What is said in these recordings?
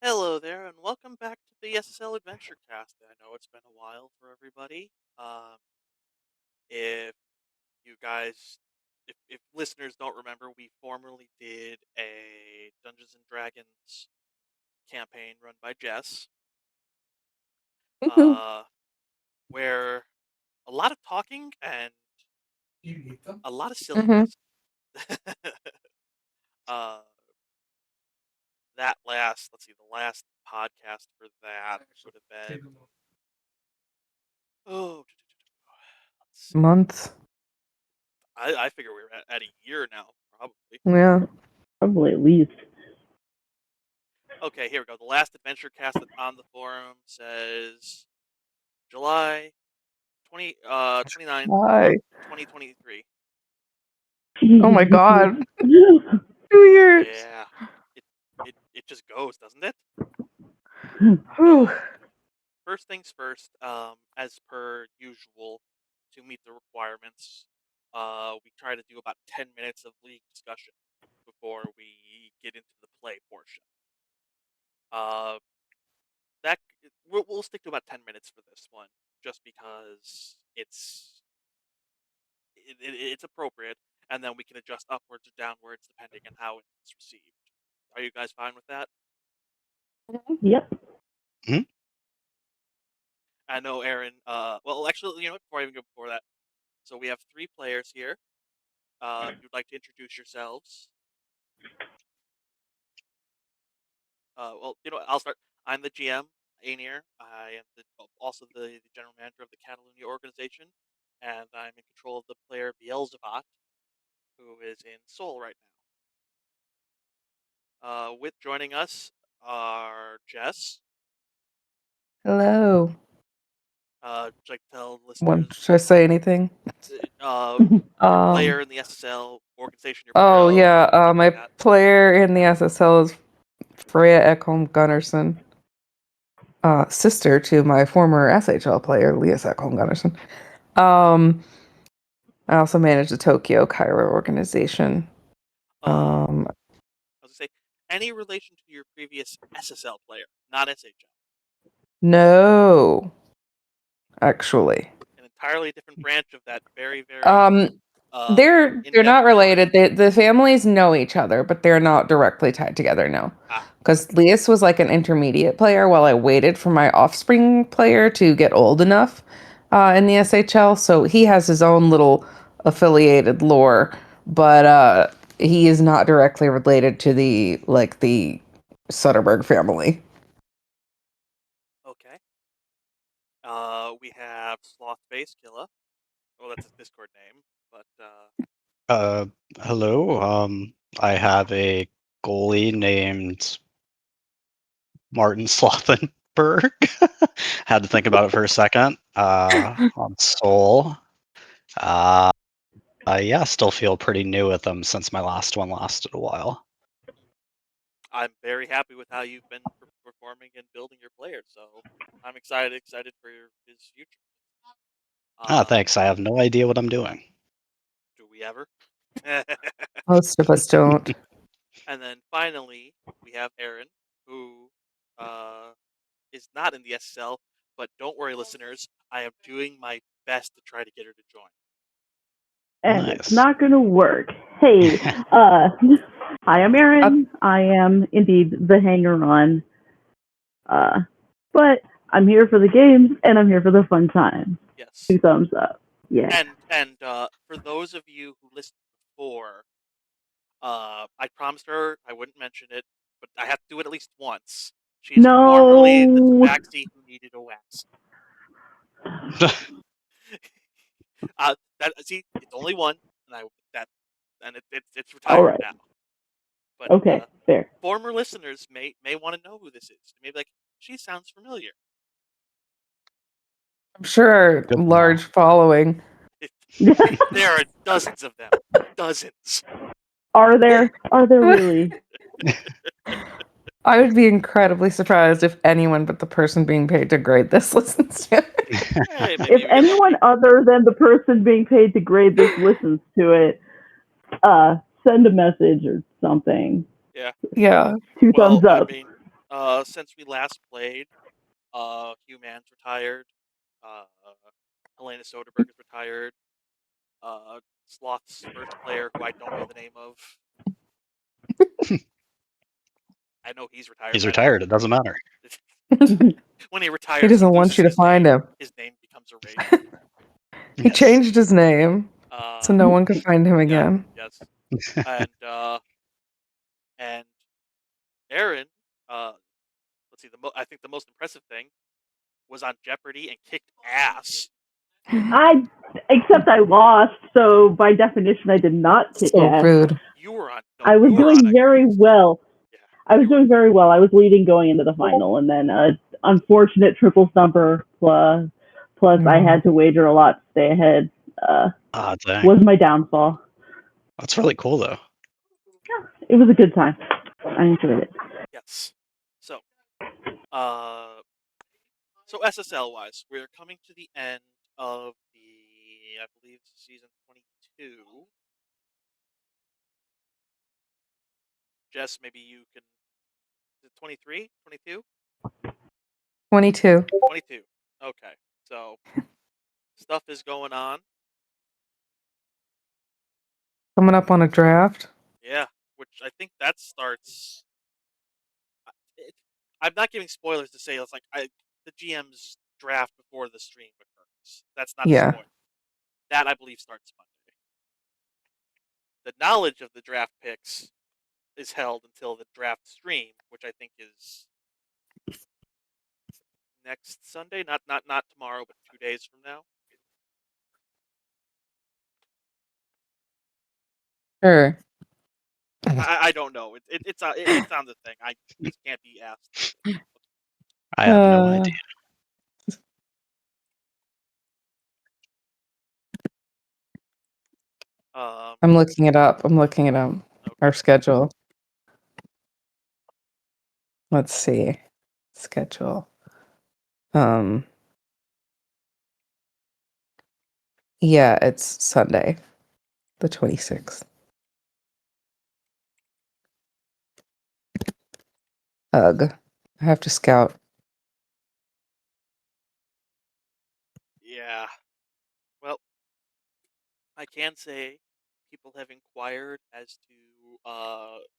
Hello there, and welcome back to the SSL Adventurecast. I know it's been a while for everybody. If you guys, if listeners don't remember, we formerly did a Dungeons and Dragons campaign run by Jess, Mhm. uh, where a lot of talking and a lot of Mhm. silliness. uh, let's see, the last podcast for that would have been, oh, let's see. Months. I figure we're at a year now, probably. Yeah. Probably at least. Okay, here we go. The last adventure cast that on the forum says July 29th of Why? 2023. Oh my god. 2 years. Yeah. It it just goes, doesn't it? Whew. So, first things first, as per usual, to meet the requirements, we try to do about 10 minutes of league discussion before we get into the play portion. Uh, that we'll stick to about 10 minutes for this one, just because it's appropriate, and then we can adjust upwards or downwards depending on how it's received. Are you guys fine with that? Yep. Mhm. I know Aaron. Well, actually, before I even go before that, so we have three players here. If you'd like to introduce yourselves, well, I'll start. I'm the GM, Aenir. I am also the general manager of the Catalunya organization, and I'm in control of the player Beelzebot, who is in Seoul right now. With joining us are Jess. Hello. Would you like to tell What, listeners, should I say anything? your Um. player in the SSL organization you're part Oh of, yeah. stuff like My that? player in the SSL is Freya Ekholm Gunnarsson, sister to my former SHL player, Elias Ekholm Gunnarsson. Um. I also manage the Tokyo Cairo organization. I Um. was gonna say, any relation to your previous SSL player, not SHL, No, actually. an entirely different branch of that very, very Um. uh, They're in-depth not lore. related. The families know each other, but they're not directly tied together. No, Ah, because Leas was like an intermediate player while I waited for my offspring player to get old enough in the SHL. So he has his own little affiliated lore, but he is not directly related to the Sutterberg family. okay. We have Slothface Killa. Well, that's his Discord name, but Uh, Hello. I have a goalie named Martin Slothenberg. Had to think about it for a second. On Soul. Uh, yeah, still feel pretty new with them since my last one lasted a while. I'm very happy with how you've been performing and building your player. So I'm excited for his future. Uh, Thanks. I have no idea what I'm doing. do we ever? Most of us don't. And then finally, we have Aaron, who uh, is not in the SSL, but don't worry, listeners, I am doing my best to try to get her to join. And it's Nice. not going to work. Hey, uh, hi, I'm Uh, Erin. I am indeed the hanger on. Uh, but I'm here for the games and I'm here for the fun time. Yes, 2 thumbs up. Yeah. and for those of you who listened before, I promised her I wouldn't mention it, but I have to do it at least once. She's formerly the No. tabaxi who needed a wax. That see, it's only one, and that and it's All retired right. now. But Okay. Fair. former listeners may want to know who this is. Maybe like she sounds familiar. I'm sure our Good to know. large following. There are dozens of them, dozens. Are there? Are there really? I would be incredibly surprised if anyone but the person being paid to grade this listens to it. Hey, maybe If you get anyone lucky. other than the person being paid to grade this listens to it, send a message or something. Yeah. Two Well, thumbs I up. mean, Since we last played, Hugh Mann's retired. Uh, Helena Soderbergh is retired. Sloth's first player, who I don't know the name of. I know he's retired, He's but I don't. retired. It doesn't matter. When he He retires, he doesn't want loses you to his find name. him. His name becomes erased. He Yes. changed his name so no one could find him Yeah, again. yes. And Aaron, let's see, I think the most impressive thing was on Jeopardy and kicked ass. Except I lost, so by definition, I did not kick So ass. rude. You were on. No, I was you were on doing a. very well. Yeah, I was you were. doing very well. I was leading going into the final, and then unfortunate triple stumper plus I Oh. had to wager a lot to stay ahead. Ah, dang. Was my downfall. That's really cool, though. It was a good time. I enjoyed it. Yes. So, so SSL wise, we're coming to the end of I believe, season 22. Jess, maybe you can. Is it 23? 22? 22. 22. Okay. So, stuff is going on. Coming up on a draft. Yeah. Which I think that starts. I'm not giving spoilers to say it's like the GM's draft before the stream occurs. That's not a Yeah. spoiler. That, I believe, starts Monday. The knowledge of the draft picks is held until the draft stream, which I think is next Sunday. Not tomorrow, but 2 days from now. Sure. I don't know. It's on the thing. I just can't be asked. I have no idea. I'm looking it up. Okay. Our schedule. Let's see. Schedule. Yeah, it's Sunday, the 26th. Ugh. I have to scout. Yeah. Well, I can say people have inquired as to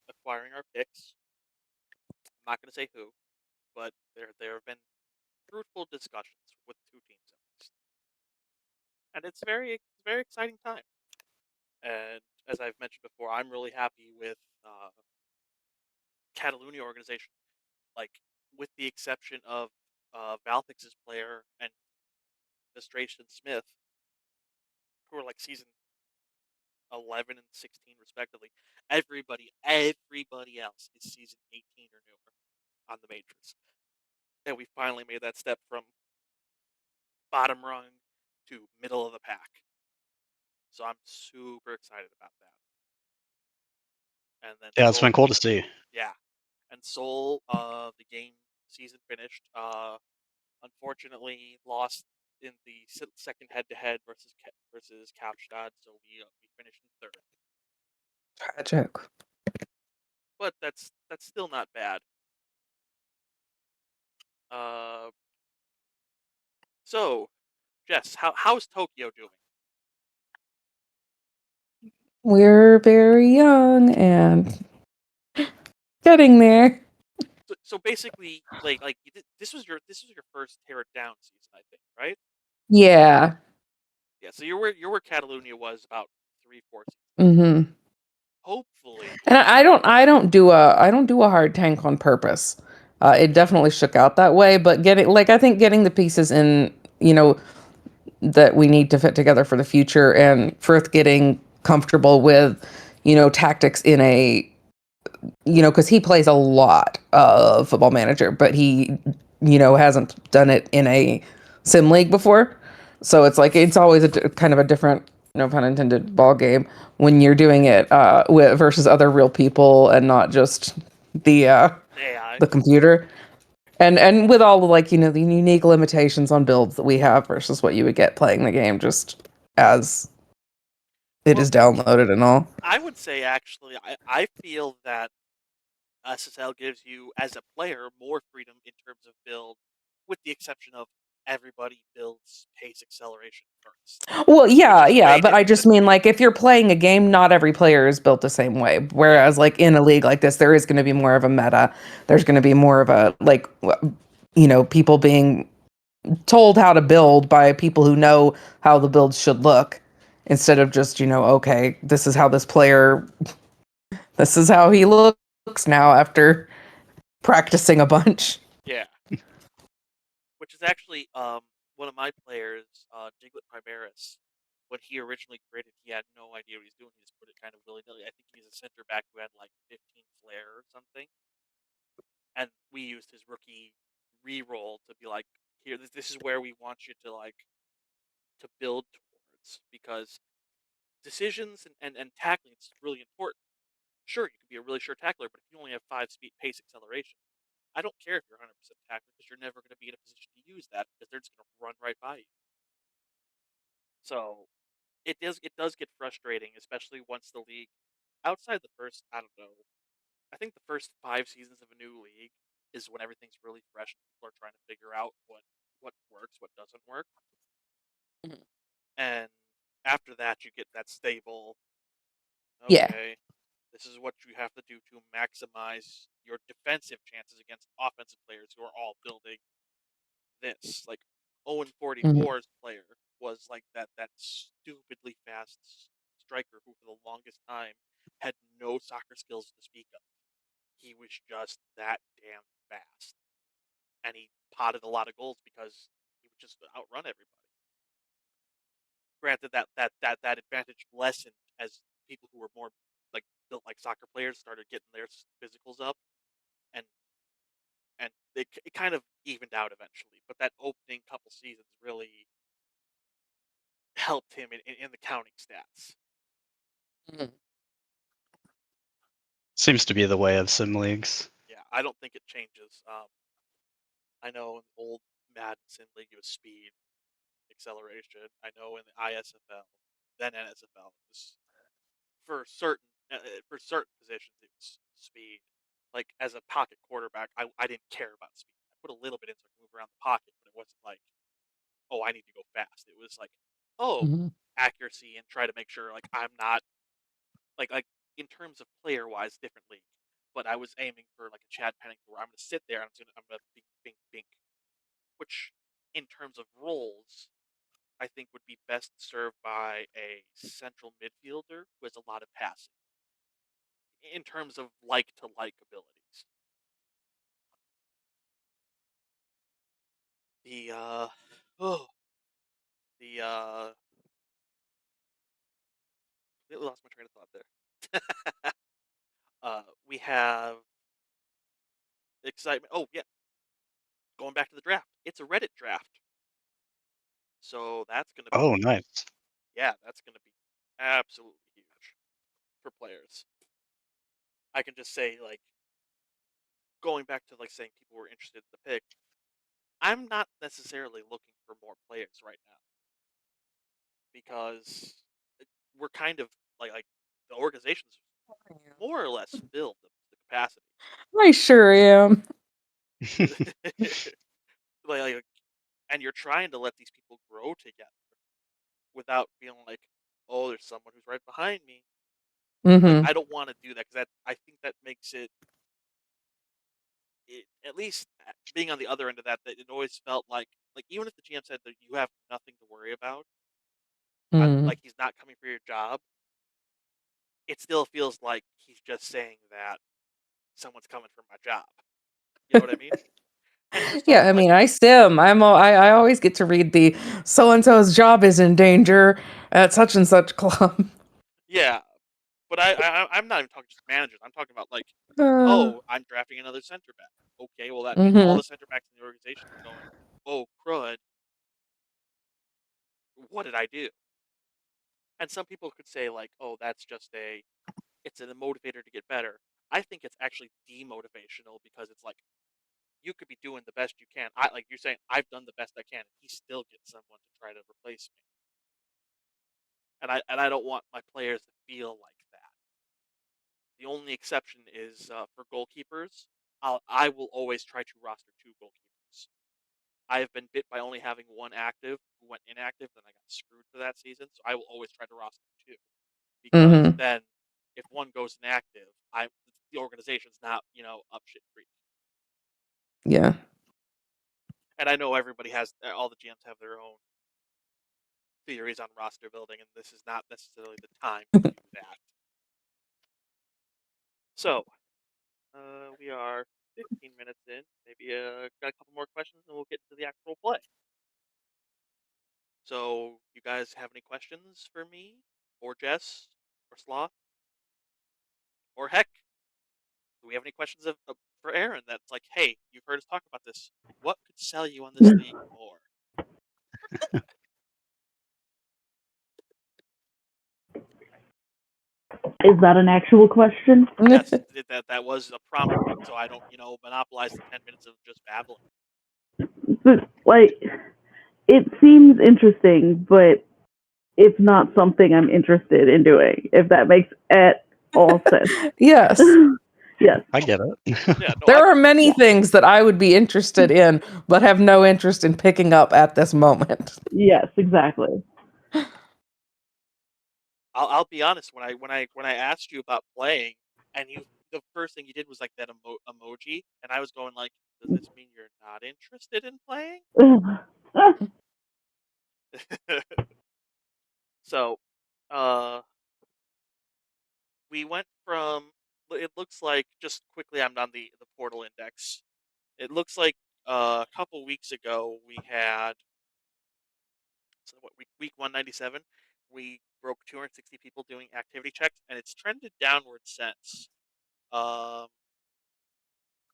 acquiring our picks. I'm not going to say who, but there have been fruitful discussions with two teams at least, and it's very exciting time. And as I've mentioned before, I'm really happy with Catalunya organization. Like, with the exception of Valthix's player and Vestration Smith, who are like season 11 and 16 respectively. Everybody else is season 18 or newer on the majors. And we finally made that step from bottom rung to middle of the pack. So I'm super excited about that. And then Yeah, it's Soul, been cool to see. yeah. And Soul, the game season finished. Unfortunately, lost in the second head-to-head versus Kapstadt, so we finished in third. Tragic. But that's still not bad. Uh, so Jess, how's Tokyo doing? We're very young and getting there. So basically, like this was your first tear it down season, I think, right? Yeah. Yeah. So you're where Catalunya was about 3-4 seasons ago. Mm-hmm. Hopefully, And I don't do a hard tank on purpose. It definitely shook out that way, but I think getting the pieces in, that we need to fit together for the future, and Firth getting comfortable with, tactics in a, because he plays a lot of Football Manager, but he, hasn't done it in a sim league before. So it's like it's always kind of a different, no pun intended, ball game when you're doing it with versus other real people and not just the AI. the computer. And with all the the unique limitations on builds that we have versus what you would get playing the game just as it Well, is downloaded and all. I would say actually, I feel that SSL gives you, as a player, more freedom in terms of build, with the exception of everybody builds pace acceleration first, Well, which yeah, is yeah, way but I different than just mean League. like if you're playing a game, not every player is built the same way. Yeah, Whereas like in a league like this, there is going to be more of a meta. There's going to be more of a like people being told how to build by people who know how the builds should look instead of just, okay, this is how he looks now after practicing a bunch. yeah. Which is actually one of my players, Diglett Primaris. When he originally created, he had no idea what he was doing. He just put it kind of willy nilly. I think he's a center back who had like 15 flair or something, and we used his rookie re-roll to be like, here, this is where we want you to to build towards, because decisions and tackling is really important. Sure, you can be a really sure tackler, but if you only have 5 speed pace acceleration, I don't care if you're 100% tackler, because you're never going to be in a position to use that, because they're just going to run right by you. So it does get frustrating, especially once the league, outside the first, I don't know, I think the first 5 seasons of a new league is when everything's really fresh and people are trying to figure out what works, what doesn't work. Mhm. And after that you get that stable, Yeah. okay, this is what you have to do to maximize your defensive chances against offensive players who are all building this. Like Owen Mhm. 44's player was like that stupidly fast striker who for the longest time had no soccer skills to speak of. He was just that damn fast. And he potted a lot of goals because he would just outrun everybody. Granted, that advantage lessened as people who were more like built like soccer players started getting their physicals up, and it kind of evened out eventually. But that opening couple seasons really helped him in the counting stats. Mhm. Seems to be the way of sim leagues. Yeah, I don't think it changes. I know in the old Madden Sim League it was speed, acceleration. I know in the ISFL, then NSFL, it was for certain for certain positions it was speed. Like as a pocket quarterback, I didn't care about speed. I put a little bit in so I could move around the pocket, but it wasn't like, oh, I need to go fast. It was like, oh, Mhm. accuracy, and try to make sure like I'm not like in terms of player wise, different league. But I was aiming for like a Chad Pennington where I'm gonna sit there and I'm gonna bink bink bink, which in terms of roles I think would be best served by a central midfielder who has a lot of passing in terms of like to like abilities. The oh the I lost my train of thought there. We have excitement. Oh yeah, going back to the draft. It's a Reddit draft, so that's gonna Oh, be, nice. yeah, that's gonna be absolutely huge for players. I can just say like going back to like saying people were interested in the pick. I'm not necessarily looking for more players right now because we're kind of like the organization's more or less filled the capacity. I sure am. like, and you're trying to let these people grow together without feeling like, oh, there's someone who's right behind me. Like Hmm. I don't want to do that because I think that makes it at least being on the other end of that it always felt like even if the GM said that you have nothing to worry about, Hmm. like he's not coming for your job, it still feels like he's just saying that someone's coming for my job. You know what I mean? And for Yeah, some, I like, mean, I sim. I always get to read the so and so's job is in danger at such and such club. yeah, but I'm not even talking just managers. I'm talking about like, Uh, oh, I'm drafting another center back. Okay, well that means all hmm. the center backs in the organization are going, oh crud, what did I do? And some people could say like, oh, that's just it's a motivator to get better. I think it's actually demotivational because it's like you could be doing the best you can. I like you're saying I've done the best I can, and he still gets someone to try to replace me. And I don't want my players to feel like that. The only exception is for goalkeepers. I will always try to roster 2 goalkeepers. I have been bit by only having one active who went inactive, then I got screwed for that season. So I will always try to roster 2 because Mm-hmm. then if one goes inactive, the organization's not up shit creek. Yeah. And I know everybody has all the GMs have their own theories on roster building, and this is not necessarily the time to do that. So we are 15 minutes in. Maybe got a couple more questions, and we'll get to the actual play. So, you guys have any questions for me, or Jess, or Sloth, or heck, do we have any questions for Aaron? That's like, hey, you've heard us talk about this. What could sell you on this league more? Is that an actual question? Yes, that was a prompting, so I don't monopolize the 10 minutes of just babbling. Like, it seems interesting, but it's not something I'm interested in doing, if that makes at all sense. Yes. Yes. I get it. Yeah, no, There are many Yeah. things that I would be interested in, but have no interest in picking up at this moment. Yes, exactly. I'll be honest. When I asked you about playing, and the first thing you did was like that emoji, and I was going like, does this mean you're not interested in playing? So, uh, we went from. It looks like just quickly. I'm on the portal index. It looks like a couple weeks ago we had week 197. We broke 260 people doing activity checks, and it's trended downward since. Um,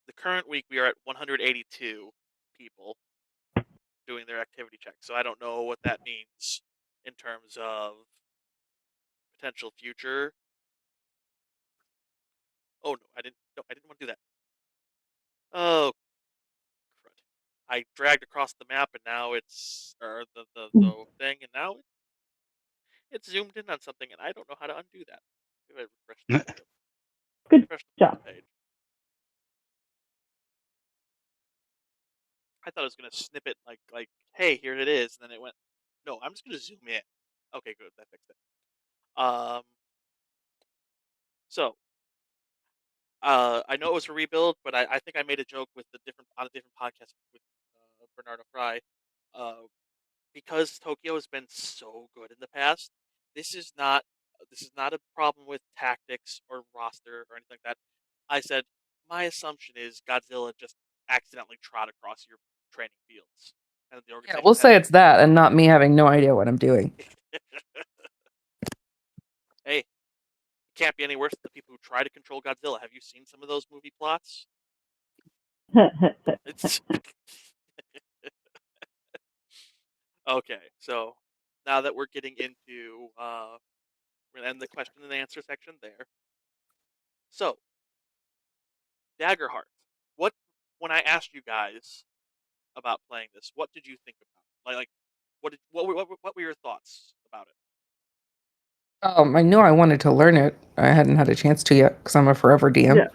the current week we are at 182 people doing their activity check. So I don't know what that means in terms of potential future. Oh no, I didn't. No, I didn't want to do that. Oh crud! I dragged across the map, and now it's or the thing, and now it's zoomed in on something, and I don't know how to undo that. Maybe I refresh the Good portal job. page. I thought it was gonna snip it like, hey, here it is, and then it went. No, I'm just gonna zoom in. Okay, good, that fixed it. Um, so I know it was a rebuild, but I think I made a joke with the different on a different podcast with Bernardo Fry, uh, because Tokyo has been so good in the past. This is not this is not a problem with tactics or roster or anything like that. I said my assumption is Godzilla just accidentally trod across your training fields, and the Yeah, we'll organization had say it's that and not me having no idea what I'm doing. hey, it can't be any worse than the people who try to control Godzilla. Have you seen some of those movie plots? It's okay. So now that we're getting into we're gonna end the question and answer section there. So Daggerheart, what when I asked you guys about playing this, what did you think about it? Like what were your thoughts about it? I knew I wanted to learn it. I hadn't had a chance to yet because I'm a forever DM. Yeah.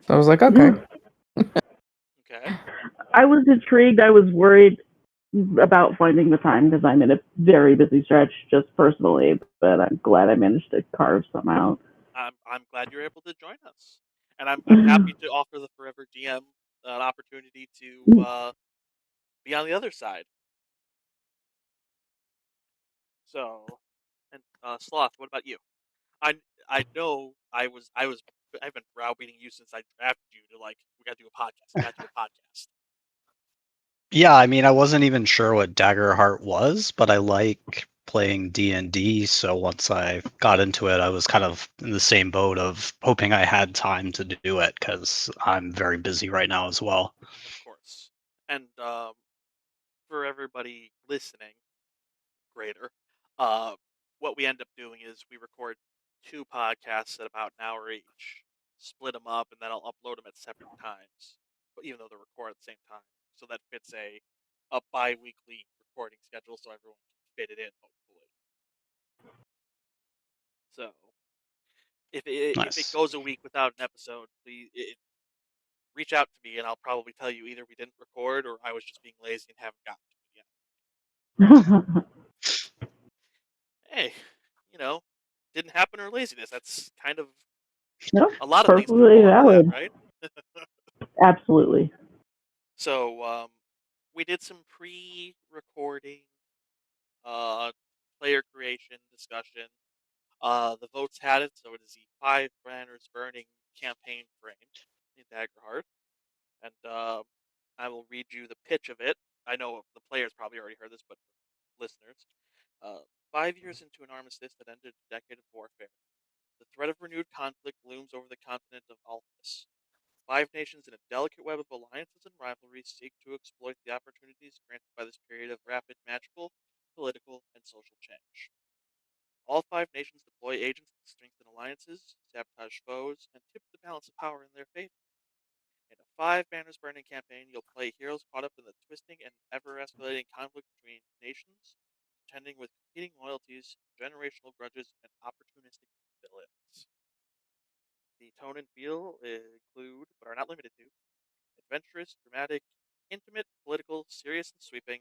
So I was like, okay. Okay. I was intrigued. I was worried about finding the time because I'm in a very busy stretch just personally, but I'm glad I managed to carve some out. I'm glad you're able to join us, and I'm happy to offer the Forever DM an opportunity to be on the other side. So, and Sloth, what about you? I I know I've been browbeating you since I drafted you to like we got to do a podcast. We got to do a podcast. Yeah, I mean, I wasn't even sure what Daggerheart was, but I like playing D&D, so once I got into it, I was kind of in the same boat of hoping I had time to do it because I'm very busy right now as well. Of course. And for everybody listening, greater, uh, what we end up doing is we record 2 podcasts at about an hour each, split them up, and then I'll upload them at separate times. But even though they're recorded at the same time, so that fits a bi-weekly recording schedule, so everyone can fit it in hopefully. So If it Nice. goes a week without an episode, please reach out to me, and I'll probably tell you either we didn't record or I was just being lazy and haven't gotten to it yet. Hey, you know, didn't happen or laziness. That's kind of No, a lot of things can perfectly fall into that, valid. right? Absolutely. So we did some pre-recording player creation discussion. The votes had it, so it is the 5 banners burning campaign frame in Daggerheart. And I will read you the pitch of it. I know the players probably already heard this, but for listeners. 5 years into an armistice that ended a decade of warfare, the threat of renewed conflict looms over the continent of Alphys. 5 nations in a delicate web of alliances and rivalries seek to exploit the opportunities granted by this period of rapid magical, political, and social change. All 5 nations deploy agents to strengthen alliances, sabotage foes, and tip the balance of power in their favor. In a 5 banners burning campaign, you'll play heroes caught up in the twisting and ever-escalating conflict between nations, contending with competing loyalties, generational grudges, and opportunistic villains. The tone and feel include, but are not limited to, adventurous, dramatic, intimate, political, serious, and sweeping.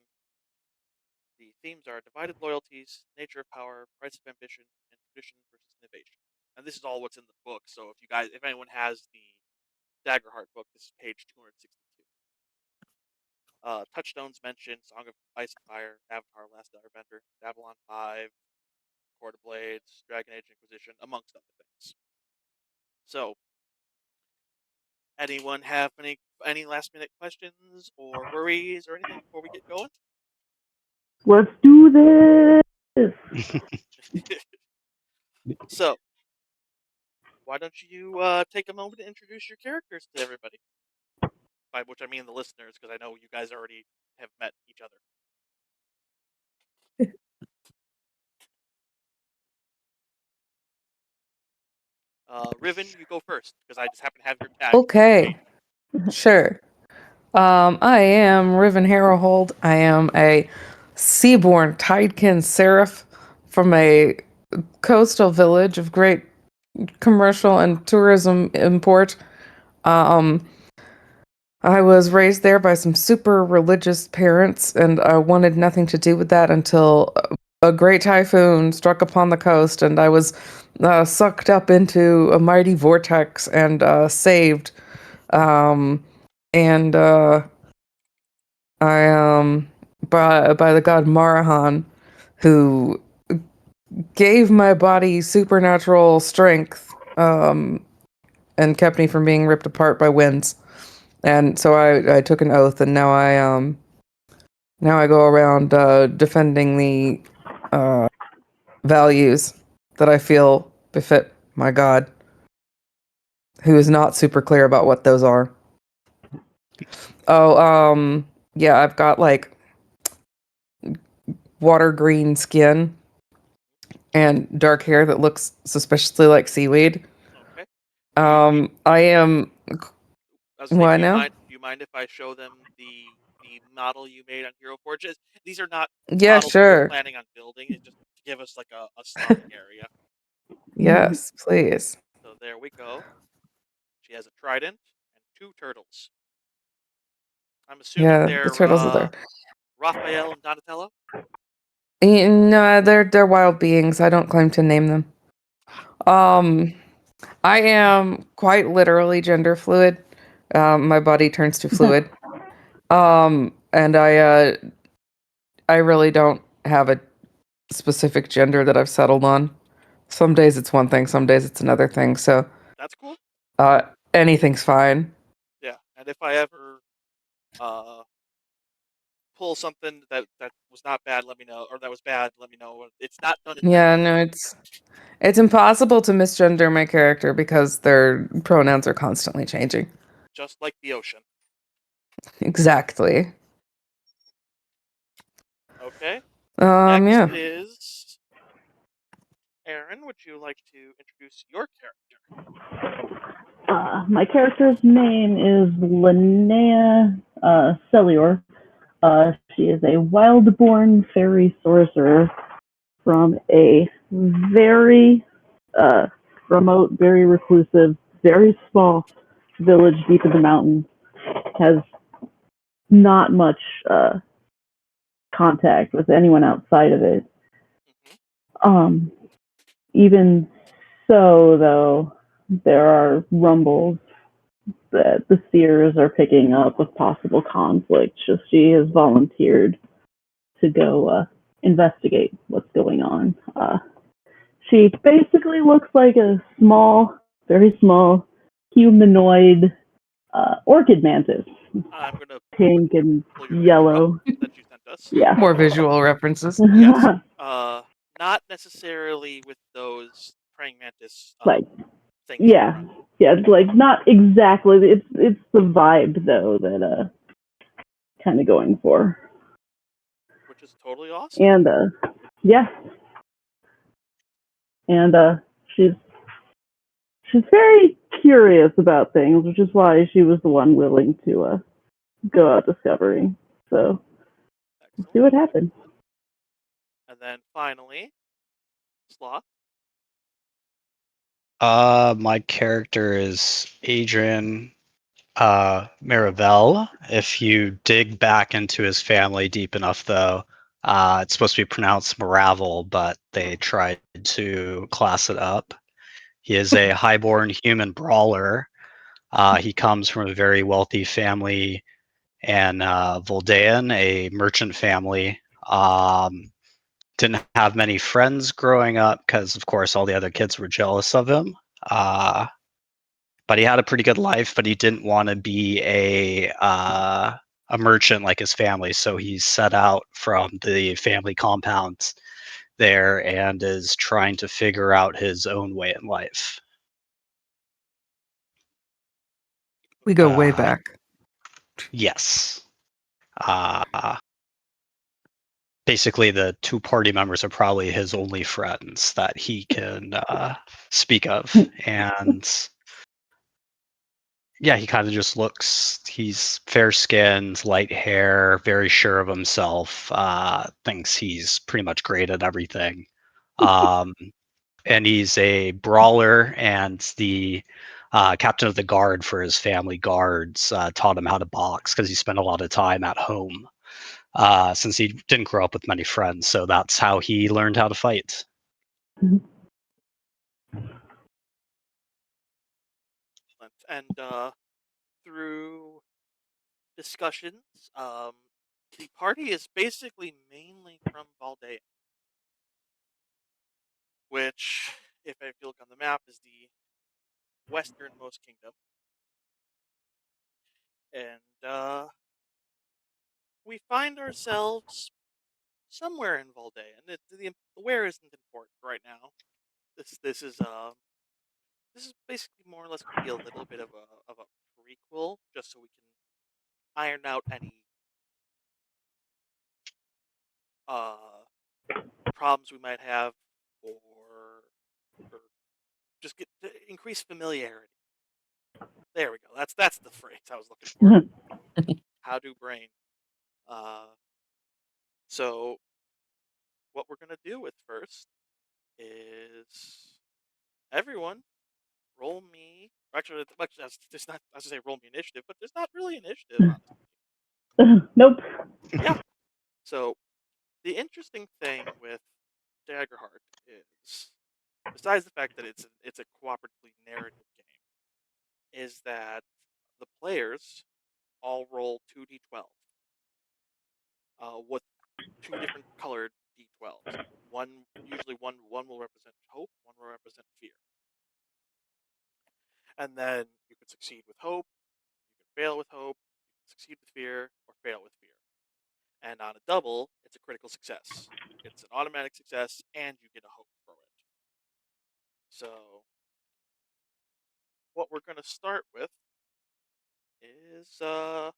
The themes are divided loyalties, nature of power, price of ambition, and tradition versus innovation. And this is all what's in the book. So if anyone has the Daggerheart book, this is page 262. Touchstones mentioned Song of Ice and Fire, Avatar: Last Airbender, Babylon 5, Court of Blades, Dragon Age Inquisition, amongst other things. So, anyone have any last minute questions or worries or anything before we get going? Let's do this. So, why don't you take a moment to introduce your characters to everybody? By which I mean the listeners, because I know you guys already have met each other. Riven, you go first, because I just happen to have your tag. Okay, sure. I am Riven Harrowhold. I am a seaborn tidekin seraph from a coastal village of great commercial and tourism import. Um, I was raised there by some super religious parents, and I wanted nothing to do with that until a great typhoon struck upon the coast, and I was sucked up into a mighty vortex and saved. Um, and I by the god Marahan, who gave my body supernatural strength, and kept me from being ripped apart by winds. And so I took an oath, and now I go around defending the values that I feel befit my god, who is not super clear about what those are. Oh, yeah, I've got like water green skin and dark hair that looks suspiciously like seaweed. Okay. Do I you am. I was saying, What now? do you mind if I show them the model you made on Hero Forges? These are not Yeah, models we were sure. planning on building. It's just to give us like a starting area. Yes, please. So there we go. She has a trident and 2 turtles. I'm assuming Yeah, the they're turtles are there. Raphael and Donatello. No, they're wild beings. I don't claim to name them. Um, I am quite literally gender fluid. My body turns to fluid. And I really don't have a specific gender that I've settled on. Some days it's one thing, some days it's another thing. So, That's cool. uh, anything's fine. Yeah, and if I ever uh pull something that was not bad, let me know, or that was bad, let me know. It's not done Yeah, intentionally, no, it's impossible to misgender my character because their pronouns are constantly changing. just like the ocean. Exactly. Okay. Next Yeah. is Aaron. Would you like to introduce your character? My character's name is Linnea Celior. She is a wild-born fairy sorcerer from a very remote, very reclusive, very small village deep in the mountains. Has not much contact with anyone outside of it. Hmm. Um, even so, though, there are rumbles that the seers are picking up of possible conflict. So she has volunteered to go investigate what's going on. She basically looks like a small, very small humanoid orchid mantis, I'm gonna pink and pull your picture up yellow. that you sent us. Yeah. More visual references. Yes. Not necessarily with those praying mantis like, things in yeah, front, yeah, it's like not exactly. It's the vibe though that kind of going for, which is totally awesome. and yeah, and she's she's very curious about things, which is why she was the one willing to go out discovering. So we'll see Excellent, what happens. excellent. And then finally, Sloth. My character is Adrian Marivelle. If you dig back into his family deep enough, though, it's supposed to be pronounced Maravel, but they tried to class it up. He is a highborn human brawler. He comes from a very wealthy family in Voldaean, a merchant family. Didn't have many friends growing up because, of course, all the other kids were jealous of him. But he had a pretty good life, but he didn't want to be a merchant like his family, so he set out from the family compound there and is trying to figure out his own way in life. We go way Uh, back. yes. Uh, Basically, the two party members are probably his only friends that he can speak of. And yeah, he kind of just looks, he's fair skinned, light hair, very sure of himself, thinks he's pretty much great at everything. Um, and he's a brawler, and the captain of the guard for his family guards taught him how to box because he spent a lot of time at home since he didn't grow up with many friends. So that's how he learned how to fight. And through discussions, the party is basically mainly from Valdea, which, if you look on the map, is the westernmost kingdom. And we find ourselves somewhere in Valdea, and the where isn't important right now. This this is uh this is basically more or less going to be a little bit of a prequel, just so we can iron out any uh problems we might have, or just get to increase familiarity. There we go. That's the phrase I was looking for. How do brain? Uh, so what we're gonna do with first is everyone roll me. Actually, there's not. I was gonna say roll me initiative, but there's not really initiative, honestly. Nope. Yeah. So the interesting thing with Daggerheart is, besides the fact that it's a cooperatively narrative game, is that the players all roll 2d12, with two different colored d12s. One will represent hope, one will represent fear. And then you can succeed with hope, you can fail with hope, you can succeed with fear, or fail with fear. And on a double, it's a critical success. It's an automatic success, and you get a hope for it. So what we're going to start with is, well,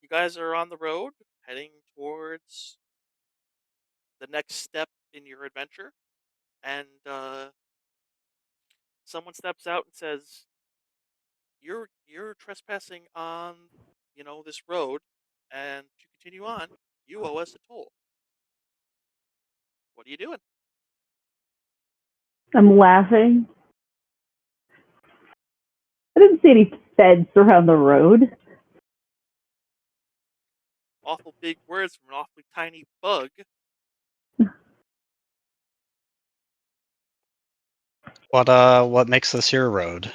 you guys are on the road heading towards the next step in your adventure, and someone steps out and says, "You're trespassing on, this road, and to continue on, you owe us a toll. What are you doing?" I'm laughing. I didn't see any feds around the road. Awful big words from an awfully tiny bug. What makes this your road?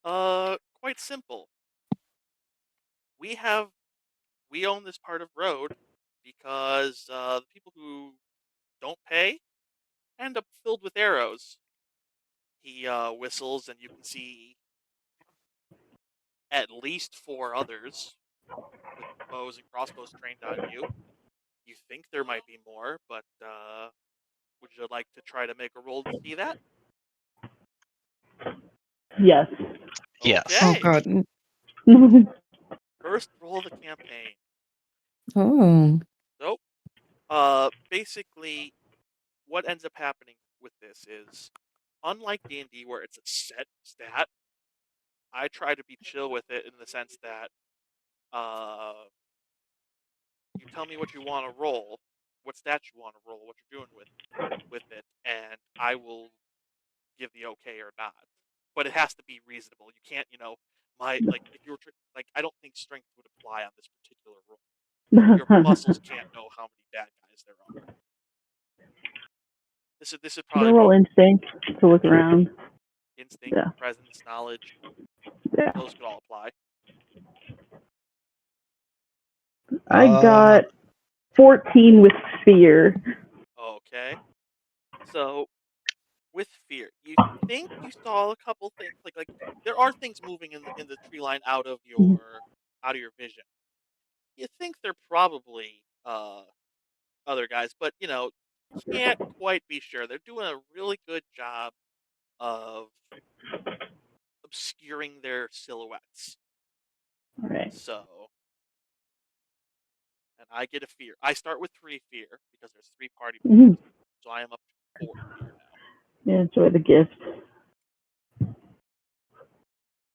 Quite simple. We own this part of road because the people who don't pay end up filled with arrows. He whistles, and you can see at least 4 others with bows and crossbows trained on you. You think there might be more, but would you like to try to make a roll to see that? Yes. Yes. Oh Okay. God. First roll of the campaign. Oh. So, basically, what ends up happening with this is, unlike D&D where it's a set stat, I try to be chill with it in the sense that uh, you tell me what you want to roll, what stat you want to roll, what you're doing with it, and I will give the okay or not. But it has to be reasonable. You can't, my like if you were like I don't think strength would apply on this particular roll. Your muscles can't know how many bad guys there are. This would I'm gonna probably roll be instinct to look around. instinct, Yeah. presence, knowledge. Yeah. Those could all apply. I Uh, got 14 with fear. Okay. So with fear, you think you saw a couple things like there are things moving in the tree line out of your vision. You think they're probably other guys, but can't quite be sure. They're doing a really good job of obscuring their silhouettes. All right. So, and I get a fear. I start with 3 fear because there's 3 party members. Mhm. So I am up to 4 fear now. Yeah, enjoy the gift.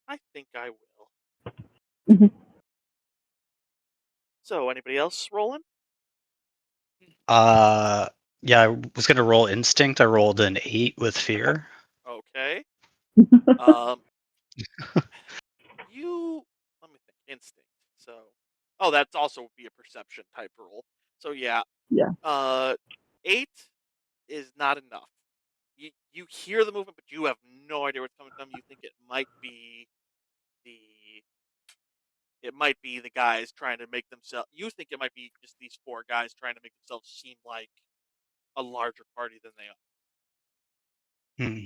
I think I will. Mhm. So, anybody else rolling? uh, yeah, I was gonna roll instinct. I rolled an 8 with fear. Okay. Um, you let me think. Instinct. So, oh, that's also would be a perception type roll. So yeah, Yeah. 8 is not enough. You hear the movement, but you have no idea where it's coming from. You think the it might be the guys trying to make themselves. You think it might be just these 4 guys trying to make themselves seem like a larger party than they are. Hmm.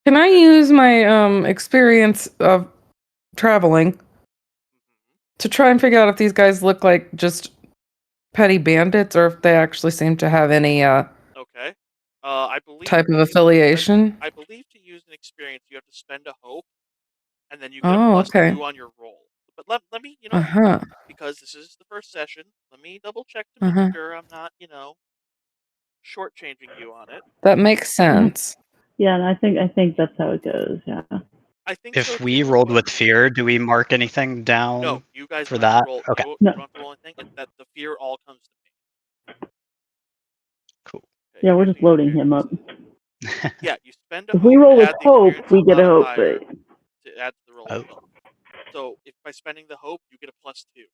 Can I Okay. use my experience of traveling hmm to try and figure out if these guys look like just petty bandits or if they actually seem to have any Okay. I believe type of I affiliation? I believe to use an experience you have to spend a hope, and then you get a Oh, plus okay. 2 on your roll. But let me, Uh-huh. because this is the first session, let me double check to make Uh-huh. sure I'm not, shortchanging you on it. That makes Mhm. sense. Yeah, and I think that's how it goes. Yeah. I think so If we too, rolled but with fear, do we mark anything no, down you guys for don't have to that? roll. Okay, You No. don't have to roll anything. It's that the fear all comes to me. cool. Okay, Yeah, we're here's just the loading him up. experiences. Yeah, you spend a If we hope roll to with add the hope, experience we get a hope, modifier right? to add to the roll as Oh, well. So if by spending the hope, you get a plus 2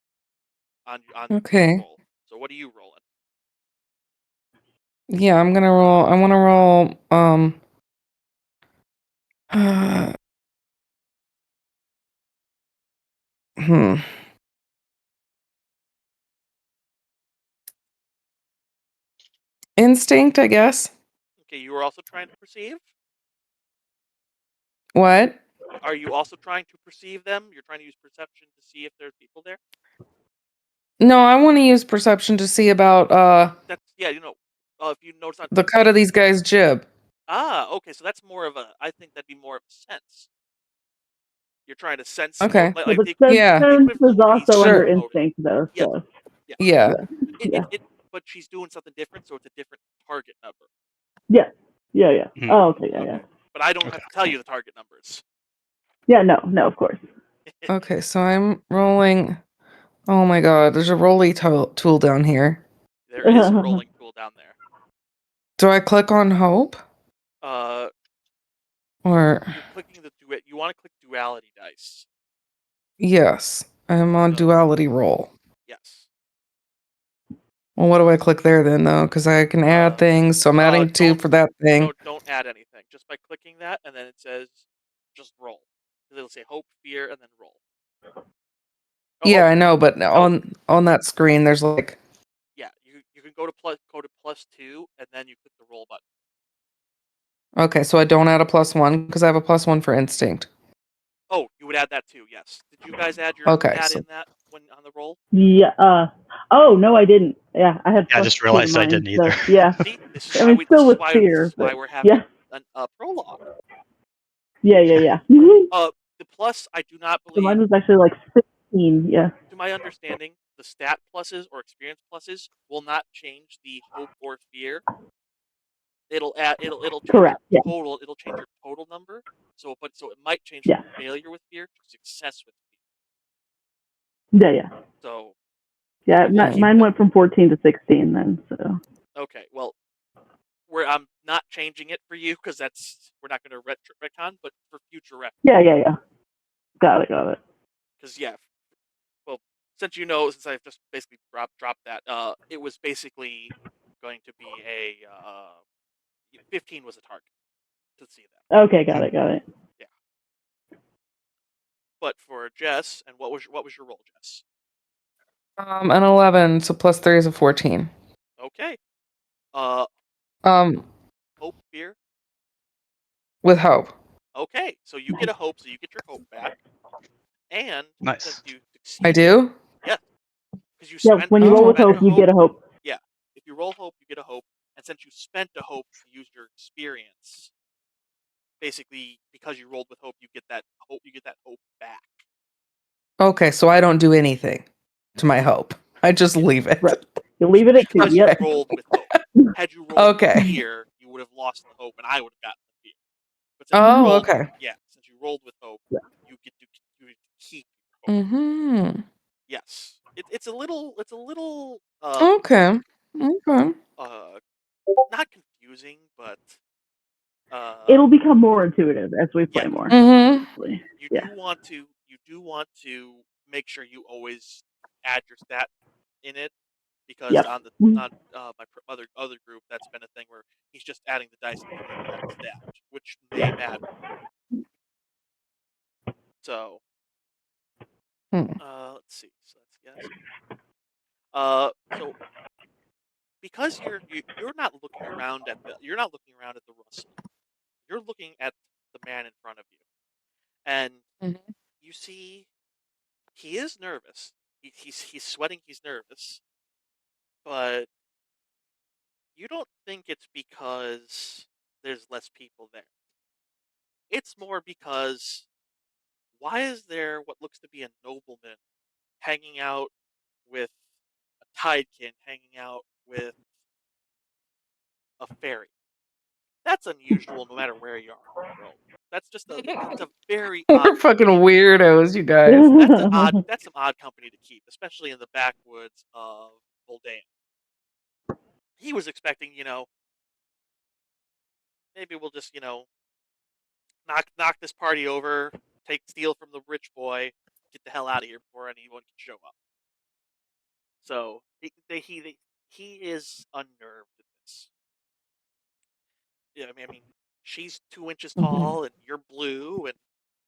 on the Okay. roll. So what are you rolling? Yeah, I'm gonna roll. I want to roll. Uh, hmm. Instinct, I guess. Okay, you are also trying to perceive. What? Are you also trying to perceive them? You're trying to use perception to see if there's people there? No, I want to use perception to see about That's yeah, if you notice on the cut of these guys' jib. okay, so that's more of a I think that'd be more of a sense. You're trying to sense more Okay. Yeah, but Yeah. the sense equivalent is of a also sense under Sure. motive. instinct, though. Yeah, So yeah. Yeah. yeah, yeah, But she's doing something different, so it's a different target number. yeah, yeah, yeah. hmm, Oh, okay, yeah, yeah, Okay. But I don't okay. have to tell you the target numbers. yeah. No, no, of course. Okay, so I'm rolling. Oh my god, there's a rolly tool down here. There is a rolling tool down there. Do I click on hope? Or Or you're clicking the duet. You want to click duality dice. yes, I'm on So, duality roll. yes. Well, what do I click there then, though? Because I can add things, so I'm adding 2 for that thing. Don't add anything. Just by clicking that, and then it says just roll. It'll say hope, fear, and then roll. Yeah, I know, but on that screen, there's like. Yeah, you can go to +2, and then you click the roll button. Okay, so I don't add a +1 because I have a +1 for instinct. Oh, you would add that too. Yes. Did you guys add Okay, in that when on the roll? Yeah. Oh no, I didn't. Yeah, I had I +2 just to realized I mine. didn't So either. yeah, See, this is I why mean, still with fear, this is why but we're having yeah, a prologue. yeah. The plus, I do not So believe, mine was actually like 16. Yeah. to my understanding, the stat pluses or experience pluses will not change the hope or fear. It'll change your Correct. Yeah. total. It'll change your total number. So it might change from Yeah. failure with fear to success with Yeah. Yeah. fear. So Yeah. we'll keep Mine that. went from 14 to 16 then. So. Okay, well, I'm not changing it for you because we're not going to retcon, but for future reference. Yeah. Got it. Because well, since I've just basically dropped that, it was basically going to be a 15 was a target to see that. Okay. Got it. Yeah. But for Jess, and what was your roll, Jess? An 11, so +3 is a 14. Okay. Um, Hope, fear. with hope. Okay, so you get a hope, so you get your hope back, and since Nice. you I succeeded, do? yes, because Yeah. When you roll with Oh. hope, you get a hope. Yeah, if you roll hope, you get a hope, and since you spent a hope to use your experience, basically because you rolled with hope, you get that hope back. Okay, so I don't do anything to my hope. I just leave it. Right. You leave it at 2. Because you Yep. rolled with hope. Had you rolled with Okay. fear, you would have lost the hope, and I would have gotten the fear. But Oh, okay. since you rolled with hope, Yeah. you get to keep your hope. Mm-hmm. Yes, it's a little Okay. Okay. not confusing, but It'll become more intuitive as we play yeah, more. Mm-hmm. you Yeah. do want to make sure you always add your stat in it, because Yep. on my other group, that's been a thing where he's just adding the dice and forgetting to add the stat, which may matter. So Hmm. let's see. So that's yes. So because you're not looking around at the rustling, you're looking at the man in front of you, and Mhm. you see he is nervous. He's sweating. He's nervous, but you don't think it's because there's less people there. It's more because why is there what looks to be a nobleman hanging out with a tidekin, hanging out with a fairy? That's unusual no matter where you are in the world. That's a very odd We're fucking company. weirdos, you guys. That's some odd company to keep, especially in the backwoods of Boldane. He was expecting, maybe we'll just, knock this party over, steal from the rich boy, get the hell out of here before anyone can show up. So he is unnerved in this. Yeah, I mean, she's 2 inches tall and you're blue and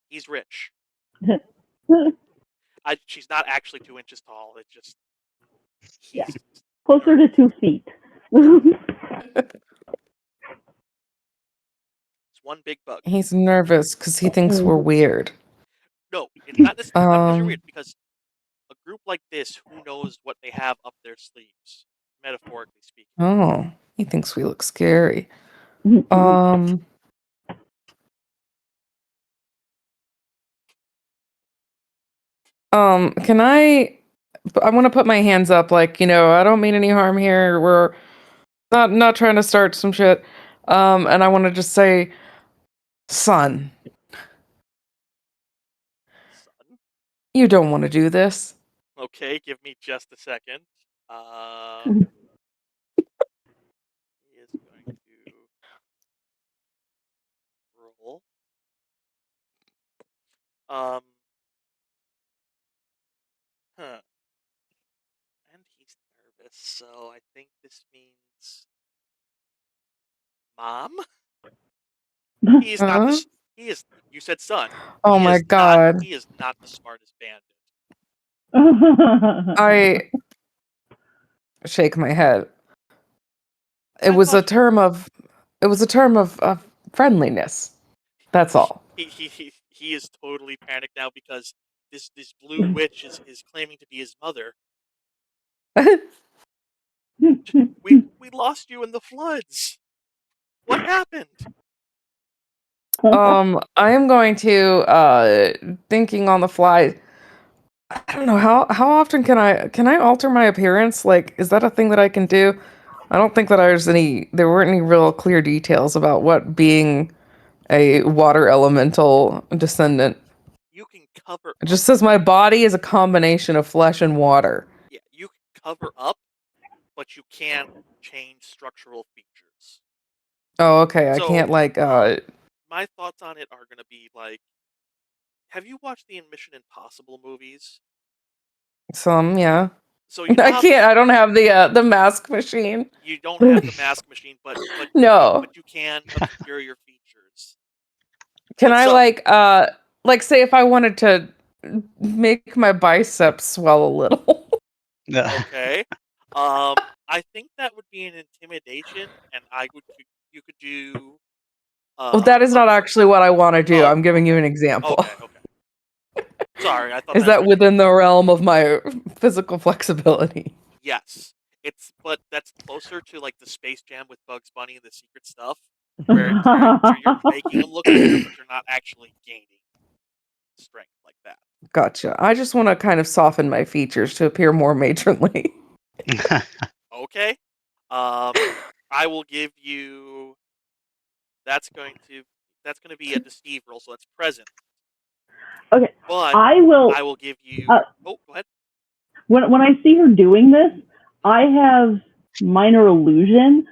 he's rich. She's not actually 2 inches tall. It's just Yeah. he's Closer to nervous. 2 feet. It's one big bug. He's nervous because he thinks we're weird. No, it's not because you're weird. Um, Because a group like this, who knows what they have up their sleeves, metaphorically speaking. oh, he thinks we look scary. Um, can I want to put my hands up, like, I don't mean any harm here. We're not trying to start some shit. And I want to just say, son, Son. you don't want to do this. Okay, give me just a second. He is going Um, huh. And he's nervous, so I think this means mom. He is not Huh? this. He is. You said son. Oh He my is not. god. He is not the smartest bandit. I shake my head. It I was thought a term of of friendliness. That's all. he is totally panicked now because this blue witch is claiming to be his mother. We lost you in the floods. What happened? I am going to thinking on the fly. I don't know how often can I alter my appearance? Like, is that a thing that I can do? I don't think that there weren't any real clear details about what being a water elemental descendant. You can cover It up. just says my body is a combination of flesh and water. Yeah, you can cover up, but you can't change structural features. Oh, okay. I So, can't like my thoughts on it are gonna be like, have you watched the Mission Impossible movies? some, yeah. So you know I how can't. I don't have the mask machine. you don't have the mask machine, but No. you can obscure your features. Can But I so like say if I wanted to make my biceps swell a little? okay, I think that would be an intimidation, and you could do Well, that is a not actually what I want to do. oh I'm giving you okay an example. okay. Sorry, I thought Is that that might be within the realm of my physical flexibility? yes. But that's closer to like the Space Jam with Bugs Bunny and the secret stuff, where you're making them look bigger, but you're not actually gaining strength like that. Gotcha. I just want to kind of soften my features to appear more matronly. Okay, I will give you. That's going to that's going to be a deceive roll, so that's present. Okay, But I will. I will give Uh, you. Oh, go ahead. when I see her doing this, I have minor illusion.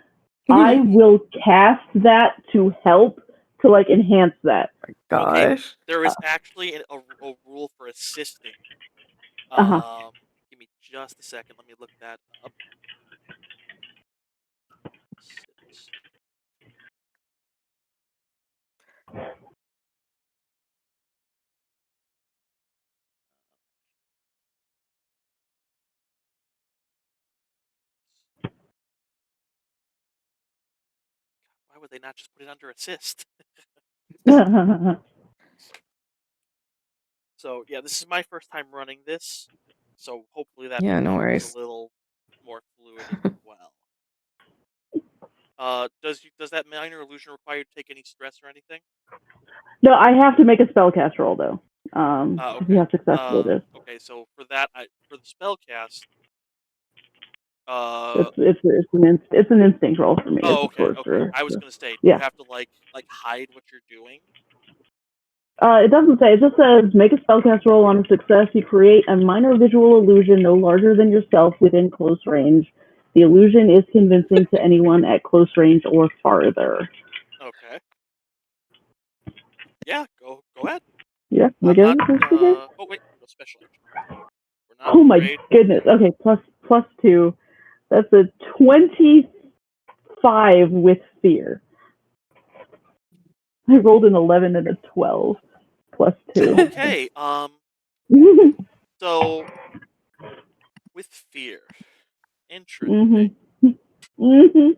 I will cast that to help to like enhance that. Okay, Gosh. there Uh is actually a rule for assisting. huh. Um, Give me just a second. Let me look that up. Assist. Why would they not just put it under assist? So yeah, this is my first time running this, so hopefully that Yeah, no becomes a worries. little more fluid as well. Does that minor illusion require you to take any stress or anything? No, I have to make a spellcast roll though. To see Okay. how successful it is. Okay. So for that, for the spell cast, It's uh, it's an instinct roll for me as oh, a okay, okay. sorcerer. I was So, gonna say, do you yeah. have to like hide what you're doing? It doesn't say. It just says make a spellcast roll on a success. You create a minor visual illusion no larger than yourself within close range. The illusion is convincing to anyone at close range or farther. Okay. Yeah. Go ahead. Yeah, I'm we get not. it. Oh wait. No special action. We're not Oh my afraid. goodness. Okay, plus two. That's a 25 with fear. I rolled an 11 and a 12 plus two. Okay. So with fear, interesting. Mhm. Mhm.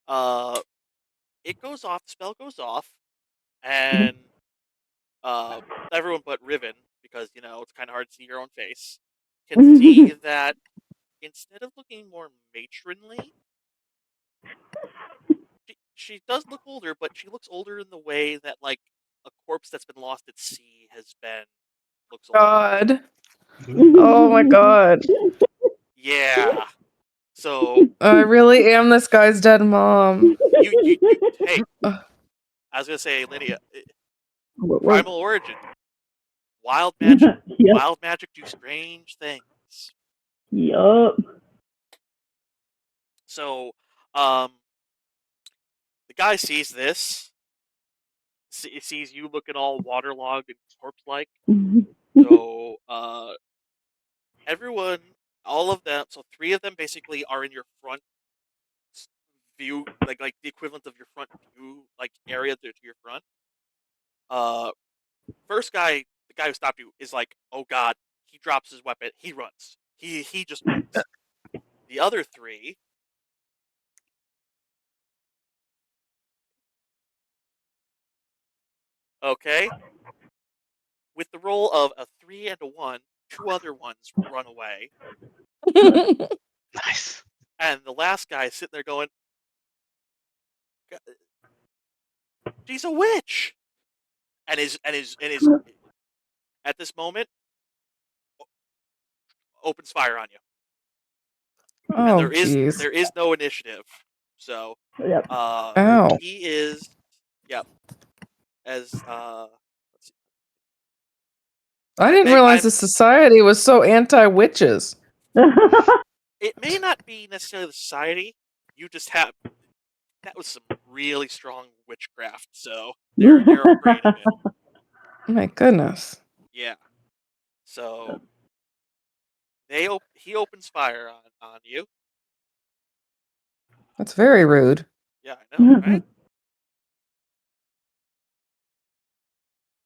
Uh, it goes off. The spell goes off, and uh, everyone but Riven, because it's kind of hard to see your own face, can see that instead of looking more matronly, she does look older, but she looks older in the way that like a corpse that's been lost at sea has been looks older. God. Ooh. Oh my god. Yeah. So I really am this guy's dead mom. you hey, Ugh. I was gonna say, Lydia, What works? primal origin, wild magic, Yep. wild magic do strange things. Yup. So, um, the guy sees this sees you looking all waterlogged and corpse-like. So everyone, all of them, so 3 of them basically are in your front view, like the equivalent of your front view, like area to your front. Uh, First guy, the guy who stopped you, is like, oh god. He drops his weapon. He runs. He just runs. The other 3, okay, with the roll of a 3 and a 1, 2 other ones run away, Nice. and the last guy is sitting there going, "She's a witch," and is at this moment opens fire on you, and Oh, jeez. there is no initiative, so Yep. Ow. he is, yeah, as let's see, I didn't realize the society was so anti-witches. it may not be necessarily the society. You just have that was some really strong witchcraft, so they're afraid of it. Oh my goodness. Yeah, so he opens fire on you. That's very rude. Yeah, I know, right?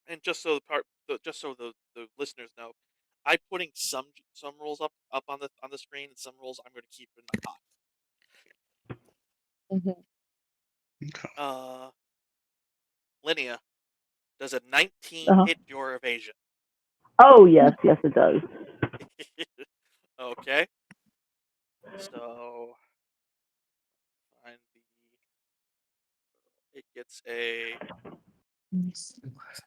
And just so the listeners know, I'm putting some rules up on the screen, and some rules I'm going to keep in my pod. Mhm. Okay. Linnea, does a 19 Uh-huh. hit your evasion? Oh yes, yes it does. Okay, so find it gets a D8 plus.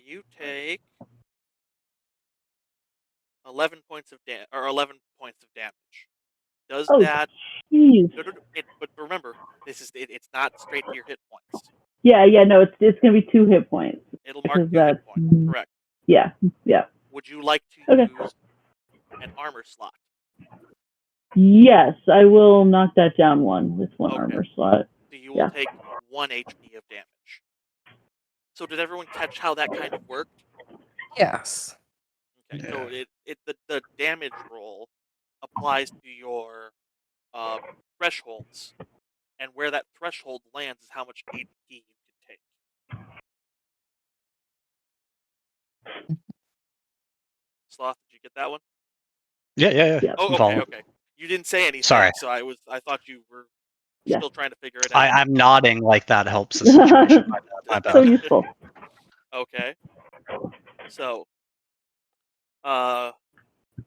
You take 11 points of 11 points of damage. Does Oh that? jeez. No, no, no. But remember, it's not straight to your hit points. Yeah, yeah, no, it's gonna be 2 hit points It'll mark because 2 hit that's points. Correct. yeah, yeah. Would you like to Okay. use an armor slot? Yes, I will knock that down one with 1 Okay. armor slot. So you will Yeah. take 1 HP of damage. So did everyone catch how that kind of worked? Yes. Okay. Yeah. So the damage roll applies to your uh, thresholds, and where that threshold lands is how much HP you can take. Sloth, did you get that one? Yeah. Yeah. Oh, I'm okay, following. okay. You didn't say anything, Sorry. so I thought you were Yeah. still trying to figure it out. I'm nodding like that helps the situation. My So bad. useful. Okay, so uh,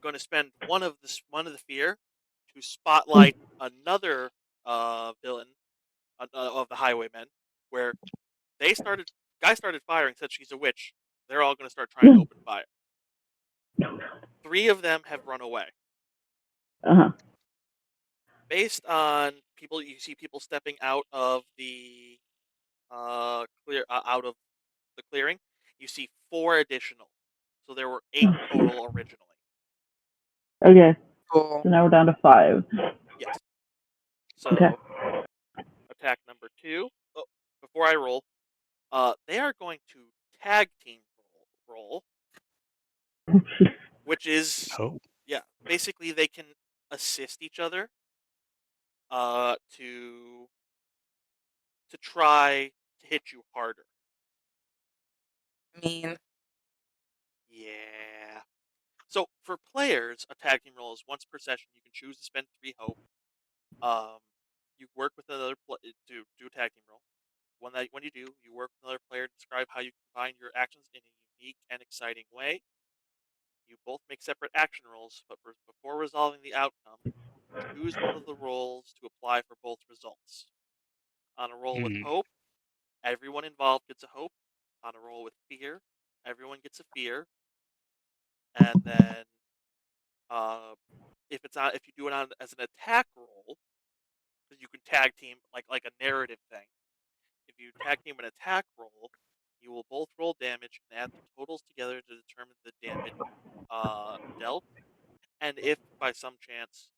going to spend one of the fear to spotlight another villain of the Highwaymen, where they started guy started firing, said she's a witch. They're all going to start trying to open fire. 3 of them have run away. Uh-huh. Based on people, you see people stepping out of the out of the clearing. You see 4 additional, so there were 8 total originally. Okay. Cool. So now we're down to 5. Yes. Okay. So attack number 2. Oh, before I roll, they are going to tag team roll, which is, Oh. yeah, basically they can assist each other uh, to try to hit you harder. Mean. Yeah. So for players, a tag team roll is once per session. You can choose to spend 3 hope. Um, you work with another to do a tag team roll. When you do, you work with another player to describe how you combine your actions in a unique and exciting way. You both make separate action rolls, but before resolving the outcome, choose one of the rolls to apply for both results. On a roll with Hmm. hope, everyone involved gets a hope. On a roll with fear, everyone gets a fear. And then, uh, if you do it on as an attack roll, because you can tag team like a narrative thing. If you tag team an attack roll, You will both roll damage and add the totals together to determine the damage dealt. And if by some chance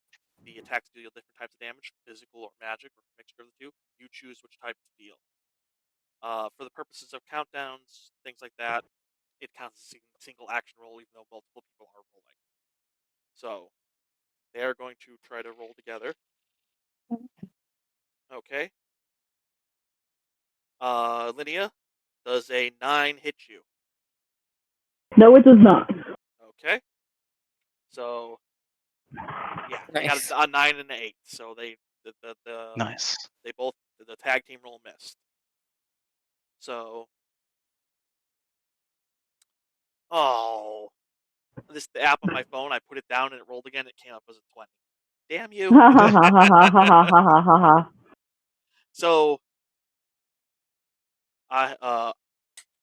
the attacks deal different types of damage, physical or magic, or a mixture of the two, you choose which type to deal. For the purposes of countdowns, things like that, it counts as a single action roll, even though multiple people are rolling. So they are going to try to roll together. Okay. Linnea, does a 9 hit you? No, it does not. Okay. So yeah, they got Nice. a 9 and an 8. So Nice. they both the tag team roll missed. So the app on my phone, I put it down and it rolled again. It came up as a 20. Damn you. Ha ha ha ha ha ha ha ha ha ha. So I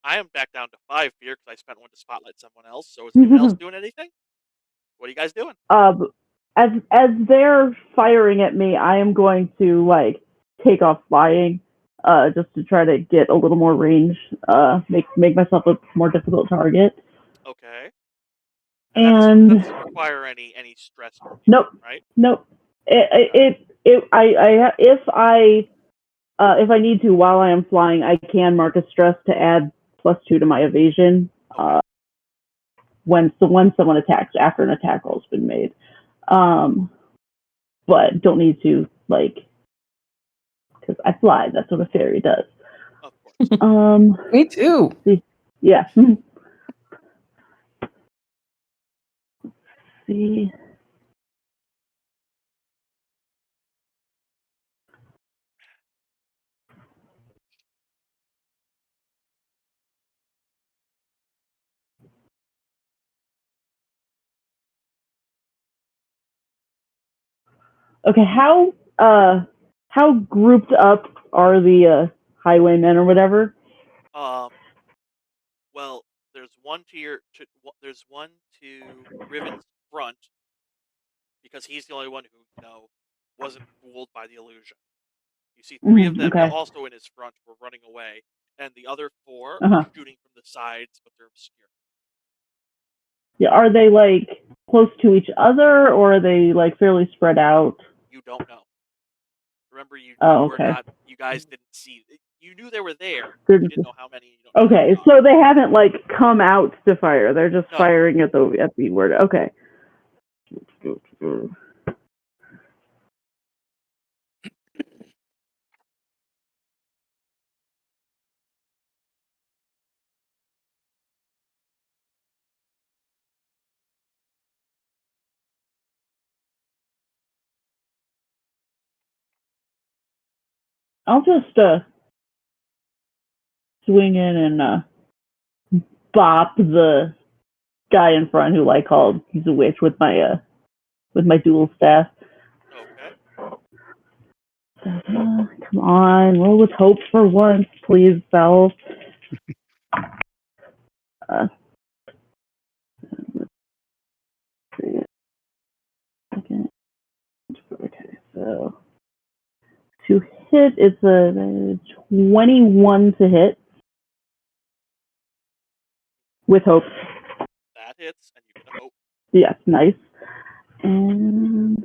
am back down to 5 here because I spent one to spotlight someone else. So is anyone else doing anything? What are you guys doing? As they're firing at me, I am going to like take off flying, just to try to get a little more range, make myself a more difficult target. Okay. And And that doesn't require any stress from you, nope, right? nope. Okay. If I need to while I am flying, I can mark a stress to add +2 to my evasion. Okay. When someone attacks after an attack roll's been made. But don't need to, like, because I fly. That's what a fairy does. Of course. Me too. Yeah. See. Okay, how grouped up are the highwaymen or whatever? Well, there's one to Riven's front because he's the only one who wasn't fooled by the illusion. You see 3 of them Okay. also in his front were running away, and the other 4 are Uh-huh. shooting from the sides, but they're obscure. Yeah, are they like close to each other, or are they like fairly spread out? You don't know. Remember, you Oh, were okay. not. You guys didn't see. You knew they were there. They're You just, didn't know how many. You don't know where okay, they so they haven't like come out to fire. They're just are. No. firing at the word. Okay. I'll just swing in and bop the guy in front who I called he's a witch with my dual staff. Okay. Come on, roll with hope for once, please, Belle. Second. Okay, so to hit, it's a 21 to hit with hope. That hits, and you get a hope. Yes, nice. And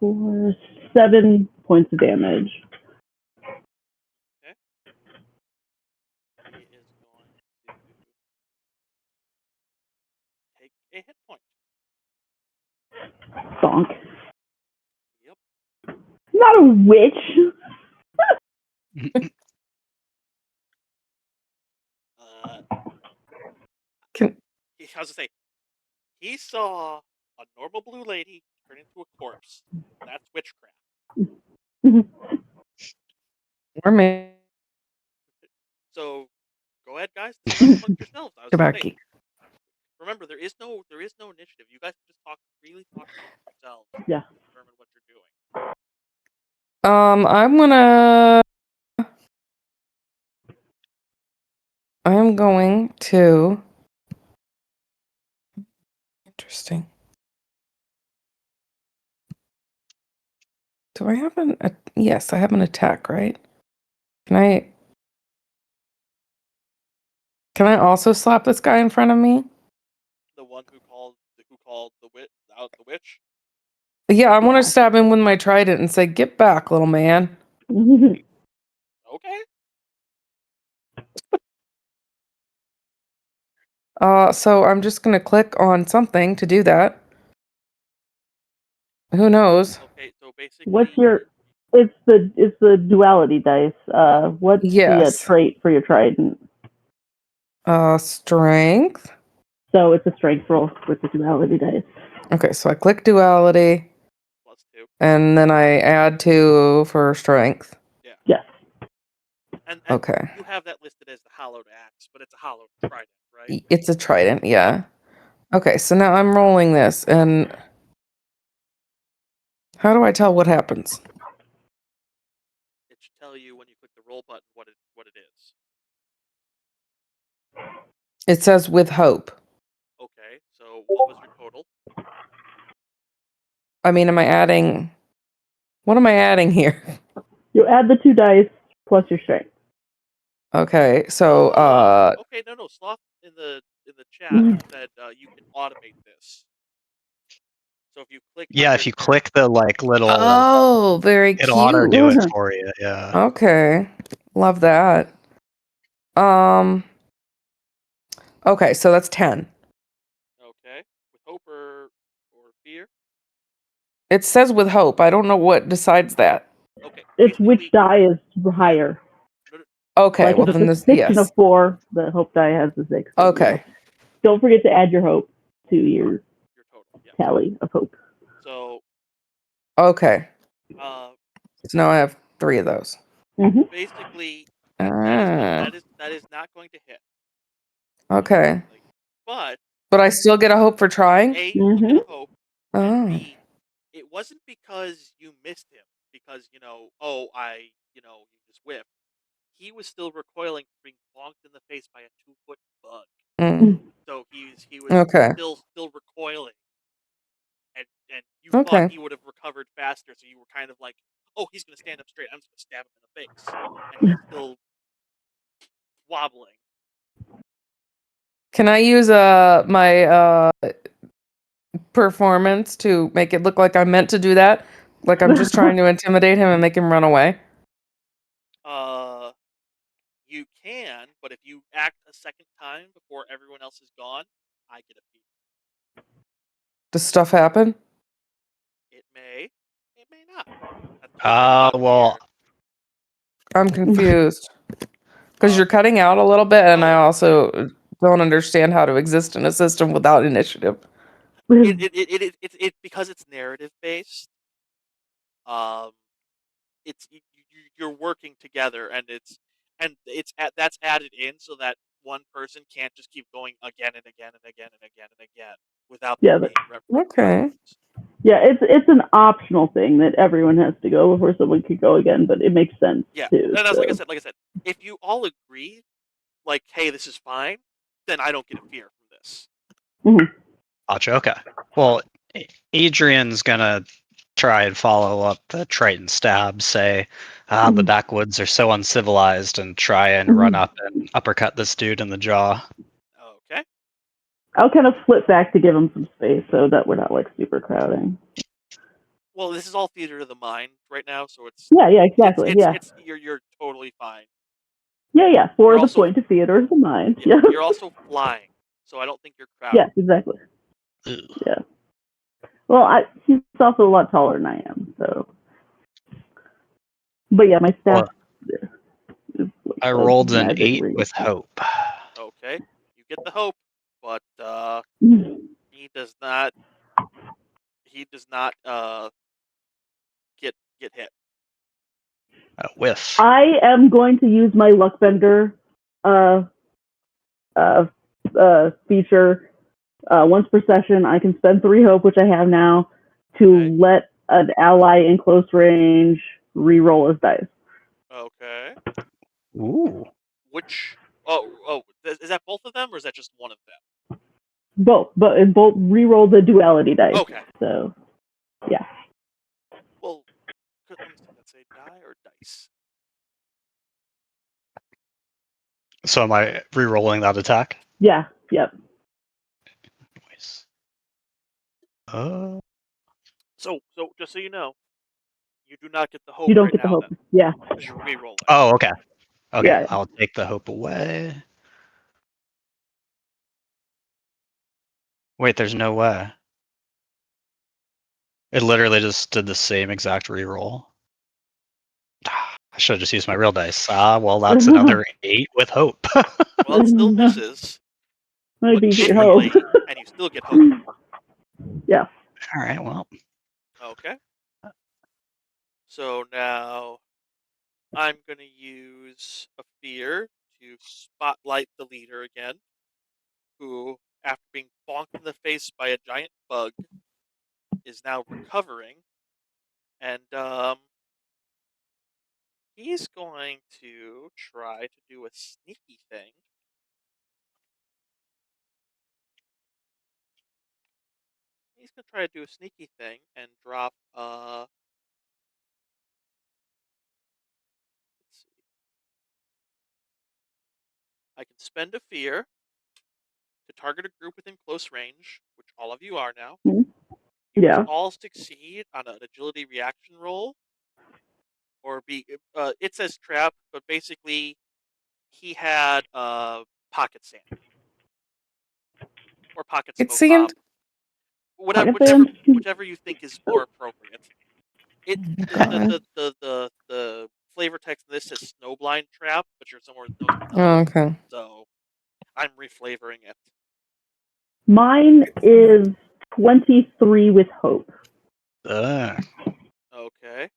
for 7 points of damage. Okay. He is going to take a hit point. Bonk. Yep. Not a witch. Can, I was to say, he saw a normal blue lady turn into a corpse. That's witchcraft. or maybe So go ahead, guys. Discuss amongst yourselves. I was going to say, Shabaki. remember, there is no initiative. You guys just freely talk amongst yourselves. Yeah. To determine what you're doing. I'm going to. Interesting. Do I have yes, I have an attack, right? Can I Can I also slap this guy in front of me? The one who called out the witch. Yeah, I want Yeah. to stab him with my trident and say, "Get back, little man." Okay. So I'm just gonna click on something to do that. Who knows? Okay. So What's basically, your? It's the duality dice. What's the Yes. trait for your trident? Strength. So it's a strength roll with the duality dice. Okay, so I click duality, +2. and then I add 2 for strength. Yeah. Yes. And Okay. you have that listed as the hallowed axe, but it's a hallowed trident, right? It's a trident, yeah. Okay, so now I'm rolling this, and how do I tell what happens? It should tell you when you click the roll button what it is. It says with hope. Okay. So what was your total? I mean, what am I adding here? You add the 2 dice plus your strength. Okay, so Okay. No. Sloth in the chat said you can automate this. So if you click Yeah, if under you there, click the little, oh, very it'll auto cute. do it for you. Yeah. Okay. Love that. Okay, so that's 10. okay, with hope or fear. It says with hope. I don't know what decides that. Okay. It's which Basically, die is yeah. higher. No, no, Okay, Like well if it's then a this 6 and a yes. 4, the hope die has the 6. So, Okay. Don't forget to add your hope to your your total. Yes. tally of hope. So Okay. uh, So now I have 3 of those. Mm-hmm. basically Ah, that is not going to hit. okay. Like, but But I still get a hope for trying? A, you still Mm-hmm. get a hope, and Oh. B, it wasn't because you missed him, because oh, you just whiffed. He was still recoiling from being bonked in the face by a 2-foot bug. Mm. So he was Okay. still recoiling, and you thought Okay. he would have recovered faster, so you were kind of like, oh, he's gonna stand up straight. I'm just gonna stab him in the face, and he's still wobbling. Can I use my performance to make it look like I meant to do that? Like I'm just trying to intimidate him and make him run away? Uh, you can, but if you act a second time before everyone else is gone, I get a feat. Does stuff happen? It may not. That's the whole thing about Well, fear. I'm confused. Because Uh, you're cutting out a little bit, and I oh yeah. also don't understand how to exist in a system without initiative. It because it's narrative based. Um, you're working together, and that's added in so that one person can't just keep going again and again and again and again and again without there Yeah, being Okay. repercussions. yeah, it's an optional thing that everyone has to go before someone could go again, but it makes sense Yeah, too. and that's So. like I said, if you all agree, like, hey, this is fine, then I don't get a fear from this. Mm-hmm. gotcha. Okay. Well, Adrian's gonna try and follow up the Triton stab, say, the backwoods are so uncivilized, and try and run Mm-hmm. up and uppercut this dude in the jaw. Okay. I'll kind of flip back to give him some space so that we're not like super crowding. Well, this is all theater of the mind right now, so Yeah, exactly. Yeah, you're totally fine. yeah. You're For the also point of theater of the mind. yeah, Yeah. you're also flying, so I don't think you're crowded. Yes, exactly. Ugh. Yeah. Well, he's also a lot taller than I am, so. But yeah, my staff Well, is like I a rolled an magic 8 ring. with hope. Okay, you get the hope, but he does not get hit. Whiff. I am going to use my Luckbender uh, uh, feature once per session. I can spend 3 hope, which I have now, Okay. to let an ally in close range re-roll his dice. Okay. Ooh. Which is that both of them or is that just one of them? Both re-roll the duality dice. Okay. So yeah. Well, let me see. That's a die or dice. So am I re-rolling that attack? Yeah. Yep. Nice. So just so you know, you do not get the hope You don't right get the now hope. then, Yeah. because you're re-rolling. Oh, okay. Okay, Yeah. I'll take the hope away. Wait, there's no way. It literally just did the same exact reroll. I should have just used my real dice. Well, that's another 8 with hope. Well, it still misses, Might but be your hope. narratively, and you still get hope. Yeah. All right, well. Okay. So now I'm gonna use a fear to spotlight the leader again, who, after being bonked in the face by a giant bug, is now recovering, and he's going to try to do a sneaky thing. He's gonna try to do a sneaky thing and drop let's see. I can spend a fear to target a group within close range, which all of you are now. You must Yeah. all succeed on an agility reaction roll, or be. It says trap, but basically he had pocket sand or pocket It smoke bomb, seemed. whatever, Pocket whichever, sand. whichever you think is more appropriate. It Oh my the the god. the the the, the flavor text in this says snowblind trap, but you're somewhere with no Oh, snow, okay. so I'm reflavoring it. Mine is 23 with hope. Okay.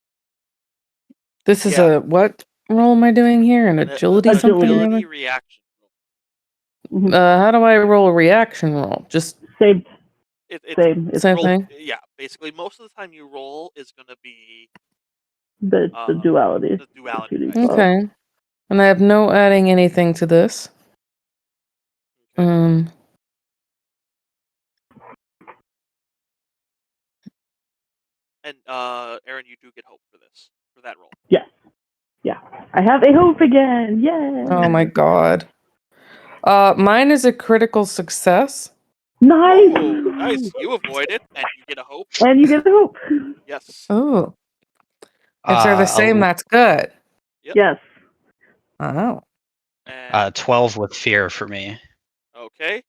This is Yeah, a what role am I doing here? An agility an something or Agility. agility other? reaction roll. Mhm. How do I roll a reaction roll? Just Same. It's Same. It's same roll. thing. Yeah, basically most of the time you roll is gonna be the duality. the duality, right? 2d12. Okay. And I have no adding anything to this. Okay. Um. And Aaron, you do get hope for that roll. Yes. Yeah. I have a hope again. Oh my Yay. god. Mine is a critical success. Oh, Nice. nice! You avoid it, and you get a hope. And you get the hope. Yes. Oh, if they're the same, that's good. Yep. Yes. Oh. And 12 with fear for me. okay,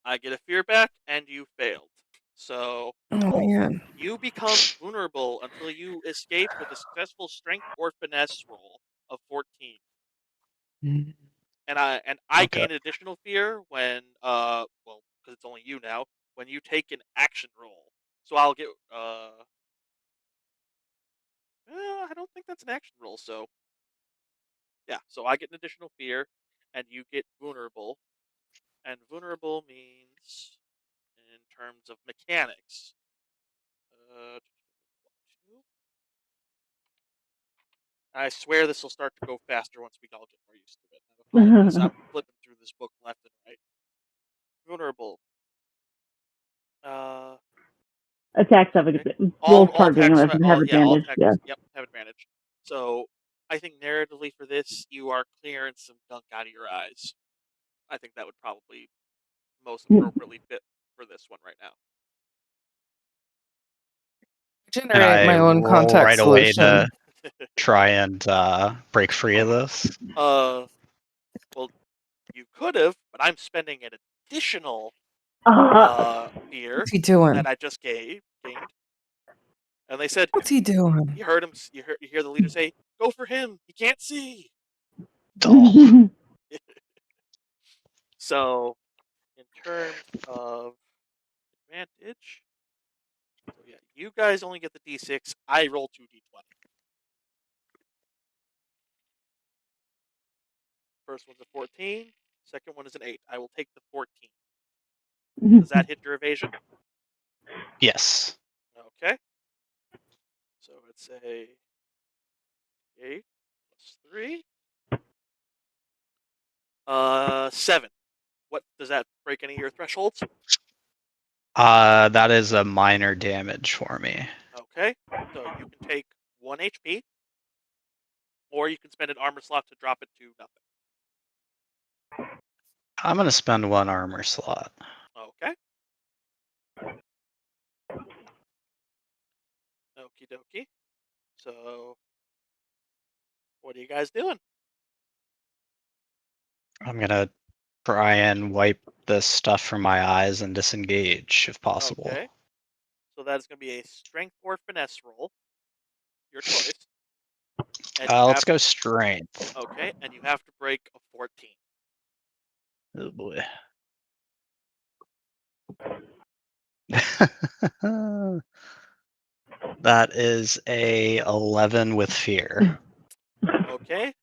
I get a fear back, and you failed. So Oh man. you become vulnerable until you escape with a successful strength or finesse roll of 14. And I Okay. gain additional fear when well, because it's only you now, when you take an action roll. So I'll get I don't think that's an action roll. So yeah, so I get an additional fear, and you get vulnerable, and vulnerable means in terms of mechanics. Uh, I swear this will start to go faster once we all get more used to it. I apologize. I'm flipping through this book left and right. Vulnerable. Uh, Attacks have okay. rolls All targeting attacks. them have All advantage. attacks. Yeah. Yep, have advantage. So I think narratively for this, you are clearing some gunk out of your eyes. I think that would probably most appropriately fit for this one right now. Can Generate I my own roll contact right away to solution. try and break free of this? Well, you could have, but I'm spending an additional fear What's he that doing? I just gained, and they said What's he doing? you heard him. You hear the leader say, "Go for him. He can't see." Oh, So, in terms of advantage, so yeah, you guys only get the d6. I roll 2d20. First one's a 14. Second one is an 8. I will take the 14. Does that hit your evasion? yes. Okay. So it's a 8 plus 3. 7. What does that break any of your thresholds? That is a minor damage for me. Okay. So you can take 1 HP, or you can spend an armor slot to drop it to nothing. I'm gonna spend 1 armor slot. Okay. Okie dokie. So, what are you guys doing? I'm gonna try and wipe this stuff from my eyes and disengage if possible. Okay. So that is going to be a strength or finesse roll. Your choice. And you Let's have go strength. okay, and you have to break a 14. Oh boy. That is a 11 with fear. Okay.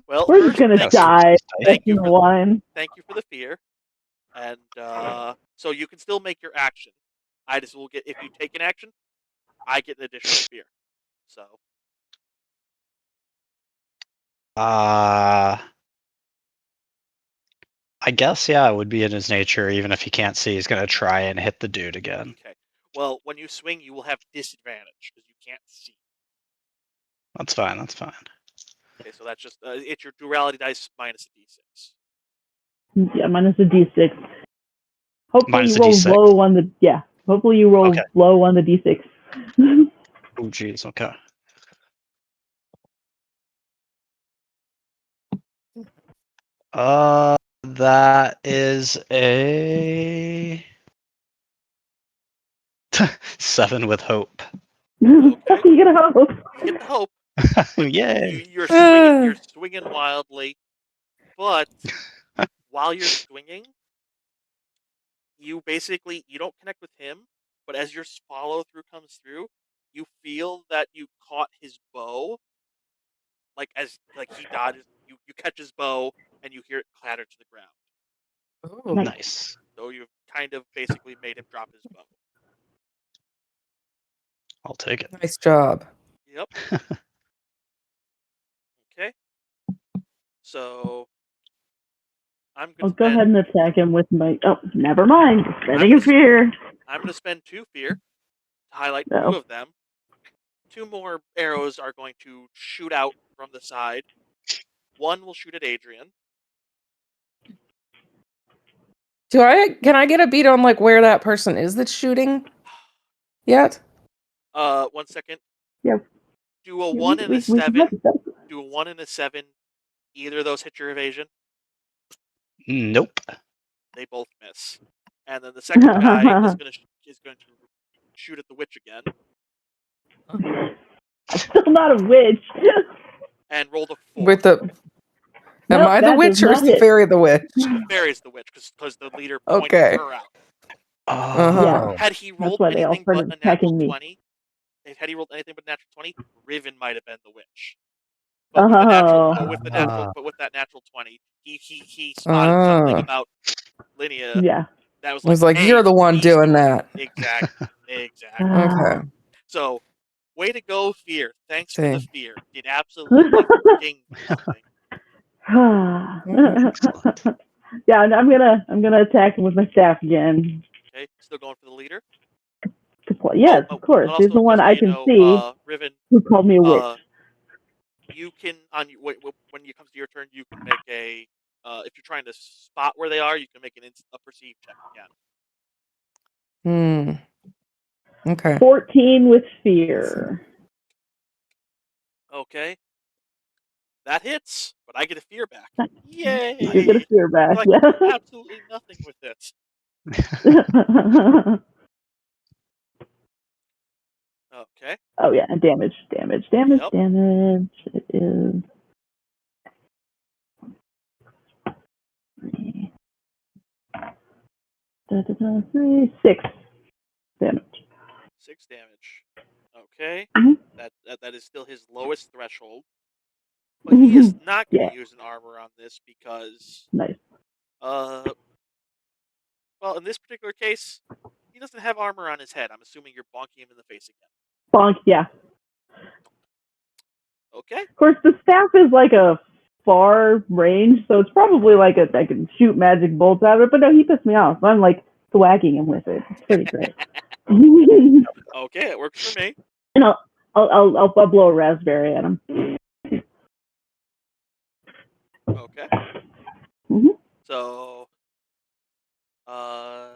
Well, We're just first, gonna thank you, die thank you in the for wine. the fear, and so you can still make your action. I just will get if you take an action, I get an additional fear. So I guess, yeah, it would be in his nature. Even if he can't see, he's gonna try and hit the dude again. okay. Well, when you swing, you will have disadvantage because you can't see. That's fine. That's fine. Okay, so that's just it's your duality dice minus a d6. Yeah, minus a d6. Hopefully Minus you a roll d6. low on the Hopefully you roll Okay. low on the d6. Oh, jeez. Okay. That is a 7 with hope. Okay, You get a hope. you get the hope, but Yay! you're swinging wildly, but while you're swinging, you don't connect with him, but as your follow through comes through, you feel that you caught his bow, like he dodges, you catch his bow and you hear it clatter to the ground. Oh, Nice. Nice. So you've kind of basically made him drop his bow. I'll take it. nice job. Yep. Okay. So I'm I'll gonna go ahead spend and attack him with my. Oh, never mind. I'm Spending a gonna fear. I'm gonna spend 2 fear to highlight 2 Oh. of them. 2 more arrows are going to shoot out from the side. One will shoot at Adrian. Can I get a beat on like where that person is that's shooting yet? 1 second. Yeah. Do a Yeah, 1 and a we can 7. have it. Do a 1 and a 7. Either of those hit your evasion. Nope. They both miss. And then the second guy is going to shoot at the witch again I'm still not a witch. and rolled a 4. With the Am Nope, I the that does witch or is not the hit. fairy the witch? The fairy's the witch because the leader pointed Okay. her out. Yeah, Oh. Had he that's rolled why they all anything but started a natural attacking me. 20, had he rolled anything but a natural 20, Riven might have been the witch. Oh. But with that natural 20, he spotted something Uh, about Linnea Yeah. that was I like, was like, hey, you're the one he's doing doing that. exactly. Okay. So, way to go, fear. Thanks for the See. fear. Did absolutely freaking nothing. Excellent. Yeah, and I'm gonna attack him with my staff again. Okay, still going for the leader. Yes, of course. He's Also, the one just so I you can know, see Riven, who called me a witch. you can when it comes to your turn, you can make a if you're trying to spot where they are, you can make a perceive check again. Okay. 14 with fear. Okay, that hits, but I get a fear back. You get a Yay! fear back. So I Yeah. can do absolutely nothing with it. Okay. Oh yeah, and damage. Yep. It is 6 damage. 6 damage. Okay. Mhm. That is still his lowest threshold. But he is not going Yeah, to use an armor on this because, nice. well, in this particular case, he doesn't have armor on his head. I'm assuming you're bonking him in the face again. Bonk, yeah. Okay. Of course, the staff is like a far range, so it's probably like I can shoot magic bolts out of it. But no, he pissed me off. I'm like thwacking him with it. It's pretty great. Okay, it works for me. And I'll blow a raspberry at him. Okay. Mhm. So, uh,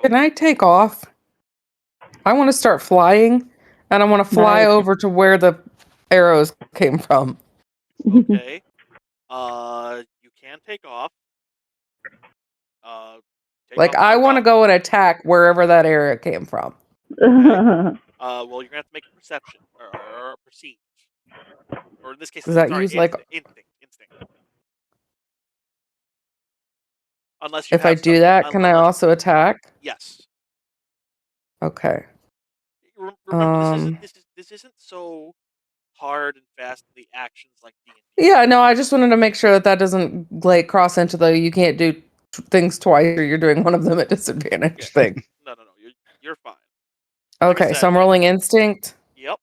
Can I take off? I want to start flying, and I want to fly Nice. over to where the arrows came from. okay. You can take off. Uh, take Like, off, I take want to off. go and attack wherever that arrow came from. Okay. Well, you're gonna have to make a perception or perceive, or in this case, Does that sorry, use, like, instinct. Unless you if I have do stuff. that, can I Unless also attack? yes. Okay. Remember, this isn't so hard and fast in the actions like D&D. Yeah, no, I just wanted to make sure that that doesn't, like, cross into the you can't do things twice or you're doing one of them at Yeah. disadvantage thing. No. You're fine. Like I Okay, so said, I'm rolling instinct. yep.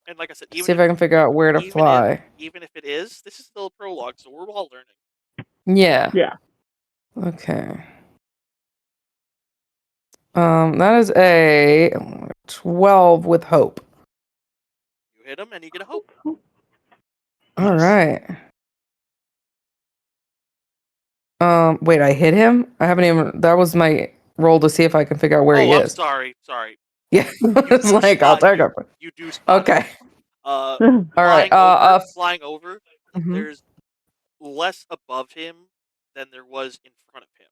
And like I said, See if I can figure out where to fly. even if it is, this is still a prologue, so we're all learning. Yeah. Yeah. Okay. That is a 12 with hope. You hit him and you get a hope. All Nice. right. Wait, I hit him? I haven't even, that was my roll to see if I can figure out where he Oh, I'm is. sorry. Yeah. You It's do like, I'll spot take him. it. You do spot him. Okay. Uh, All right. flying over. Mhm. There's less above him than there was in front of him,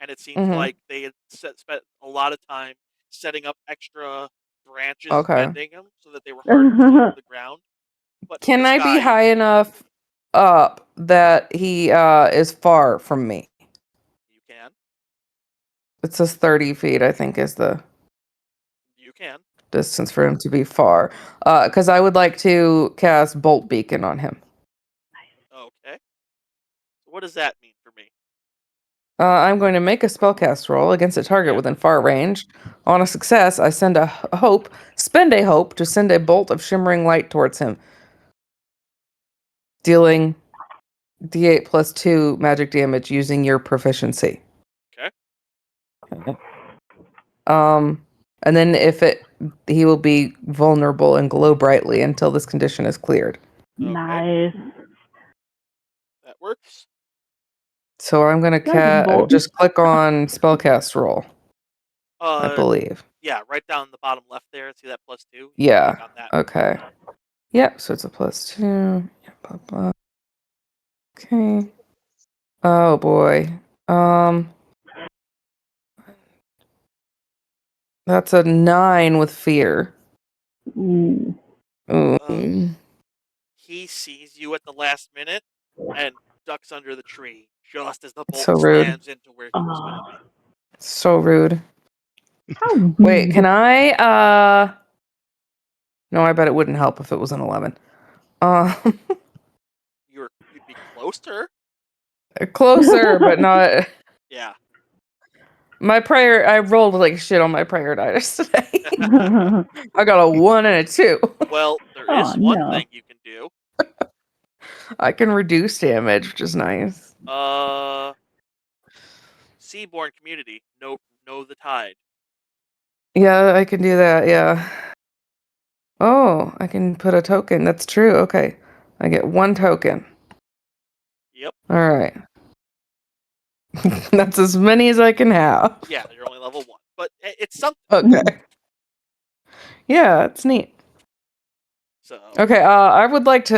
and it seems Mhm. like they had spent a lot of time setting up extra branches Okay. bending him so that they were harder to see from the ground. But Can this I be guy, high enough up that he is far from me? you can, It says 30 feet, I think, is the you can. distance for him to be far. Because I would like to cast Bolt Beacon on him. Okay. So what does that mean for me? I'm going to make a spellcast roll against a target Yeah. within far range. On a success, I spend a hope to send a bolt of shimmering light towards him, dealing D8 plus 2 magic damage using your proficiency. Okay. Okay. And then he will be vulnerable and glow brightly until this condition is cleared. Okay. Nice. That works. So I'm gonna Dragon Bolt. just click on spellcast roll, I Uh, believe. yeah, right down the bottom left there. See that +2? You Yeah. click on that. Okay. Yep. So it's a +2. Yeah, blah, blah. Okay. Oh boy. Um, that's a 9 with fear. Ooh. Uh, Ooh. he sees you at the last minute and ducks under the tree just as the bolt So rude. slams into where he was going to be. So rude. How Wait, rude. can I no, I bet it wouldn't help if it was an 11. Uh You'd be closer. closer, but not Yeah. my prayer. I rolled like shit on my prayer dice today. I got a 1 and a 2. Well, there Oh is one no. thing you can do. I can reduce damage, which is nice. Seaborn community. Know the tide. Yeah, I can do that. Yeah. Oh, I can put a token. That's true. Okay. I get 1 token. Yep. All right. That's as many as I can have. Yeah, you're only level 1, but it's something. Okay. Yeah, it's neat. So, Okay, I would like to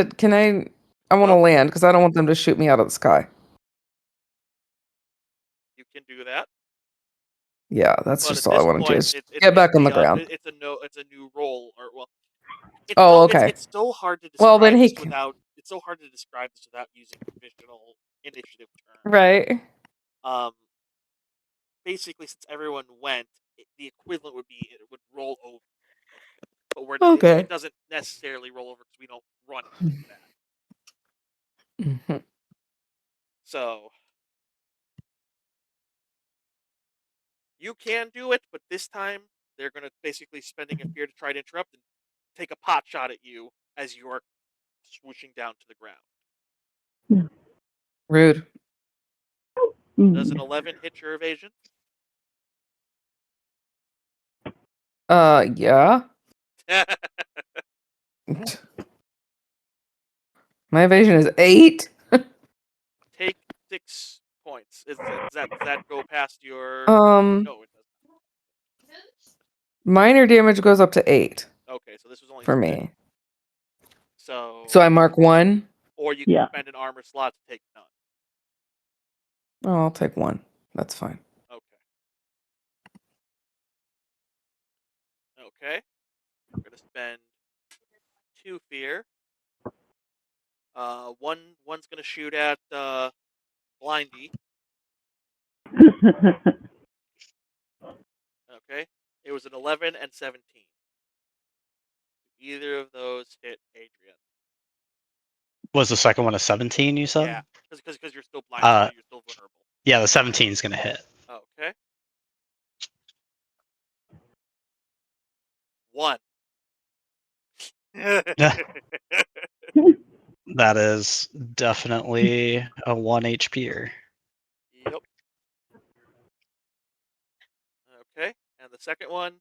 I want to well, land because I don't want them to shoot me out of the sky. you can do that, Yeah, that's but at just all I this want to do point, is get back on the ground. it's a no, it's a new role, or well, Oh, okay. it's so hard to Well, then describe he this can. without using traditional initiative terms. Right. Um, basically, since everyone went, the equivalent would be it would roll over, but it Okay. doesn't necessarily roll over because we don't run it like that. Mhm. So you can do it, but this time they're going to basically spending a fear to try to interrupt and take a pot shot at you as you're swooshing down to the ground. Rude. Does an Mm. 11 hit your evasion? Yeah. My evasion is 8. Take 6 points. Does that go past your? No, it doesn't. Minor damage goes up to 8 Okay, so this was only for 6. me. So So I mark 1. or you can Yeah. spend an armor slot to take none. Oh, I'll take 1. That's fine. Okay. Okay. We're gonna spend 2 fear. One's gonna shoot at Blindy. Okay. It was an 11 and 17. Either of those hit Adrian. Was the second one a 17? You said? Yeah, because you're still blinded, so you're still vulnerable. Yeah, the 17 is gonna hit. Okay. 1. That is definitely a 1 HP'er. Yep. Okay. And the second one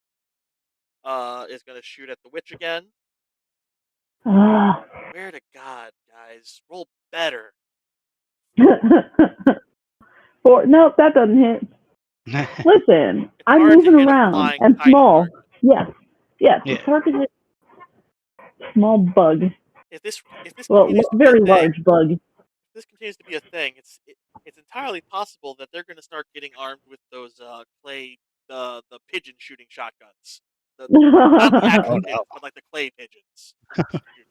is gonna shoot at the witch again. Swear to God, guys, roll better. 4. Nope, that doesn't hit. Listen, It's I'm hard to moving hit a around flying and tiny small. target. Yes, Yeah. it's hard to hit small bug. If this Well, continues to be a very thing, large bug. it's entirely possible that they're going to start getting armed with those the pigeon shooting shotguns. Not the Oh actual no. pigeons, but like the clay pigeons. For shooting.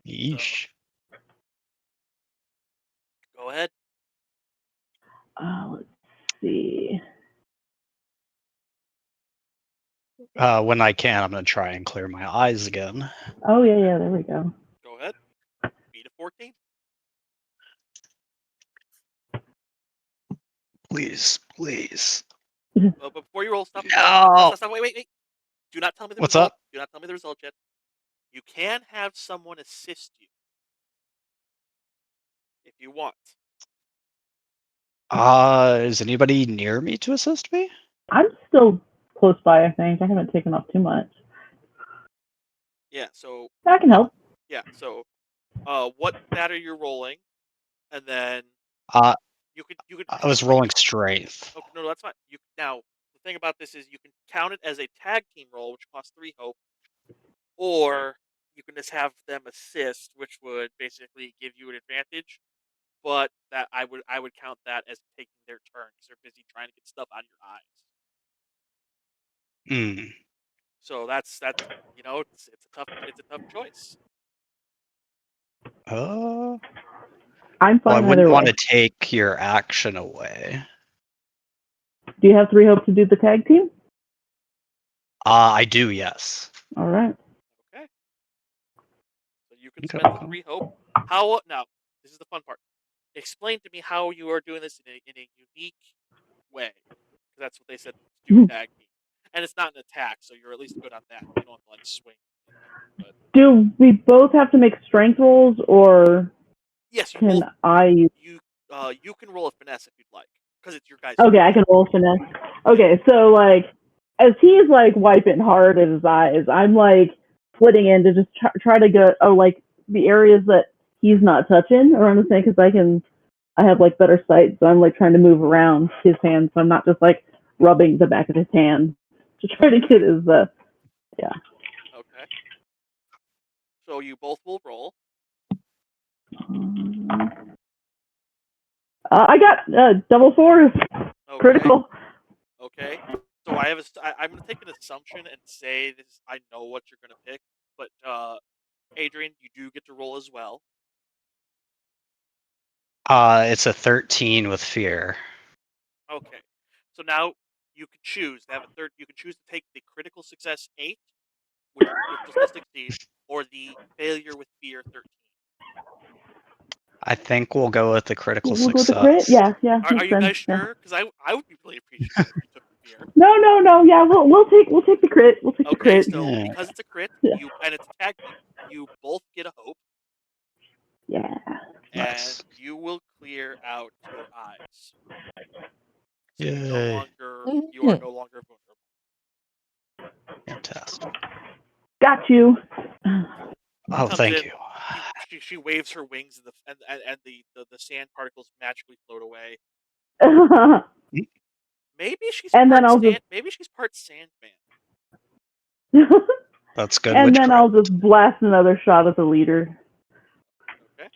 So Yeesh. go ahead. Let's see. When I can, I'm gonna try and clear my eyes again. Oh yeah, there we go. Go ahead. Beat a 14. Please, please. But before you roll, stop. No. Wait. Do not tell me the What's result. up? Do not tell me the result yet. You can have someone assist you if you want. Is anybody near me to assist me? I'm still close by. I think I haven't taken off too much. Yeah. So I can help. yeah. So what stat are you rolling? And then Uh, you could I was rolling strength. okay, no, that's fine. You now the thing about this is you can count it as a tag team roll, which costs 3 hope, or you can just have them assist, which would basically give you an advantage. But that I would count that as taking their turn because they're busy trying to get stuff out of your eyes. Hmm. So that's it's a tough choice. Uh, I'm well, I fine wouldn't either want way. to take your action away. Do you have 3 hope to do the tag team? I do, yes. All right. Okay, so you can Okay. spend the 3 hope. How now? This is the fun part. Explain to me how you are doing this in a unique way, because that's what they said to do a tag team, and it's not an attack, so you're at least good on that. You don't have to like swing anything, but Do we both have to make strength rolls, or yes, you can both I? you can roll a finesse if you'd like, because it's your guys' Okay, I turn. can roll finesse. Yeah. Okay, so like, as he's like wiping hard at his eyes, I'm like flitting in to just try to go. Oh, like the areas that he's not touching around the thing, because I have like better sight, so I'm like trying to move around his hand, so I'm not just like rubbing the back of his hand to try to get his yeah. Okay. So you both will roll. I got double fours, Okay. critical. Okay. So I'm gonna take an assumption and say this. I know what you're gonna pick, but Adrian, you do get to roll as well. It's a 13 with fear. Okay. So now you can choose to have a third. You can choose to take the critical success 8, which will still succeed, or the failure with fear 13. I think we'll go with the critical We'll go with the crit. success. Yeah, Are makes you sense. guys Yeah. sure? Because I would be really appreciative if you took the fear. No. Yeah, we'll take the crit. We'll take the Okay, crit. so Yeah. because it's a crit, Yeah. and it's a tag team, you both get a hope, Yeah. and Nice. you will clear out your eyes. So Yay. you are no longer vulnerable. Fantastic. Got you. He Oh, comes thank in. you. she waves her wings and the sand particles magically float away. Maybe she's And then part I'll just sand. Maybe she's part Sandman. That's good and then I'll witchcraft. just blast another shot at the leader. Okay.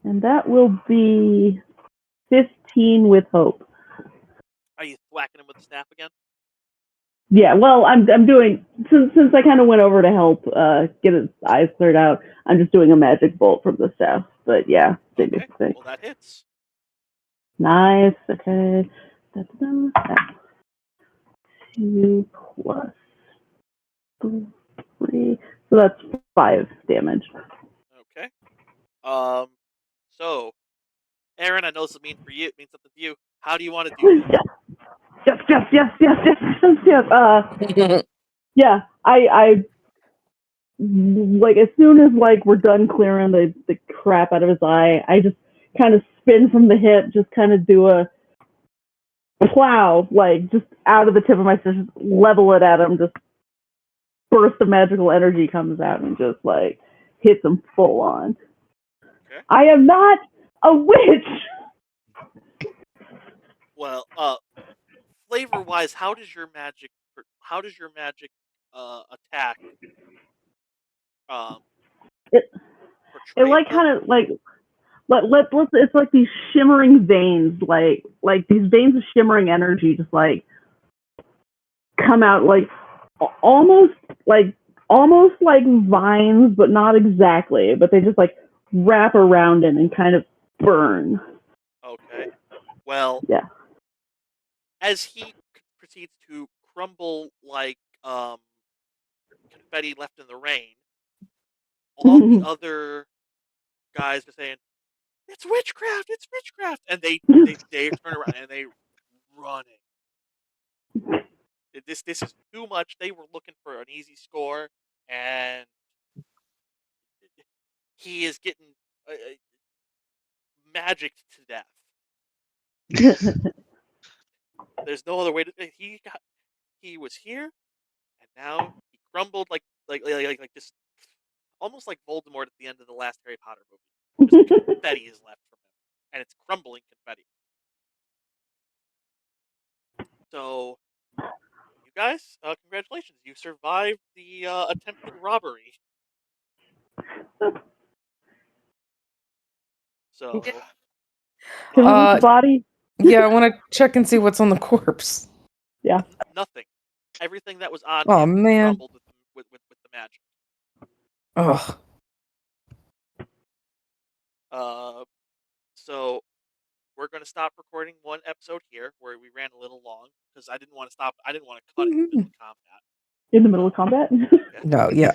And that will be 15 with hope. Are you thwacking him with the staff again? Yeah, well, I'm doing since I kind of went over to help get his eyes cleared out. I'm just doing a magic bolt from the staff. But yeah, same Okay. thing. Well, that hits. Nice. Okay. That's 2 plus 3. So that's 5 damage. Okay. So, Aaron, I know this will mean for you. It means something to you. How do you want to do this? Yes. Yeah. I like as soon as like we're done clearing the crap out of his eye, I just kind of spin from the hip, just kind of do a plow, like just out of the tip of my fist, level it at him, just burst of magical energy comes out and just like hits him full on. Okay. I am not a witch. Well, flavor-wise, how does your magic attack um It portray like kind of like let's it's like these shimmering veins, like these veins of shimmering energy, just like come out like almost like almost like vines, but not exactly. But they just like wrap around him and kind of burn. Okay. Well, Yeah. as he proceeds to crumble like confetti left in the rain, all the other guys are saying, "It's witchcraft! It's witchcraft!" And they turn around and they running. This is too much. They were looking for an easy score, and he is getting magicked to death. There's no other way to. He was here, and now he crumbled like this, almost like Voldemort at the end of the last Harry Potter movie. Just confetti is left from him, and it's crumbling confetti. So, you guys, congratulations! You survived the attempted robbery. So, Can we loot the Uh, body? yeah, I want to check and see what's on the corpse. Yeah. nothing. Everything that was on Oh him man. crumbled with the magic. Ugh. So we're going to stop recording one episode here where we ran a little long because I didn't want to stop. I didn't want to cut it in the middle of combat. In the middle of combat? Yeah. No, yeah.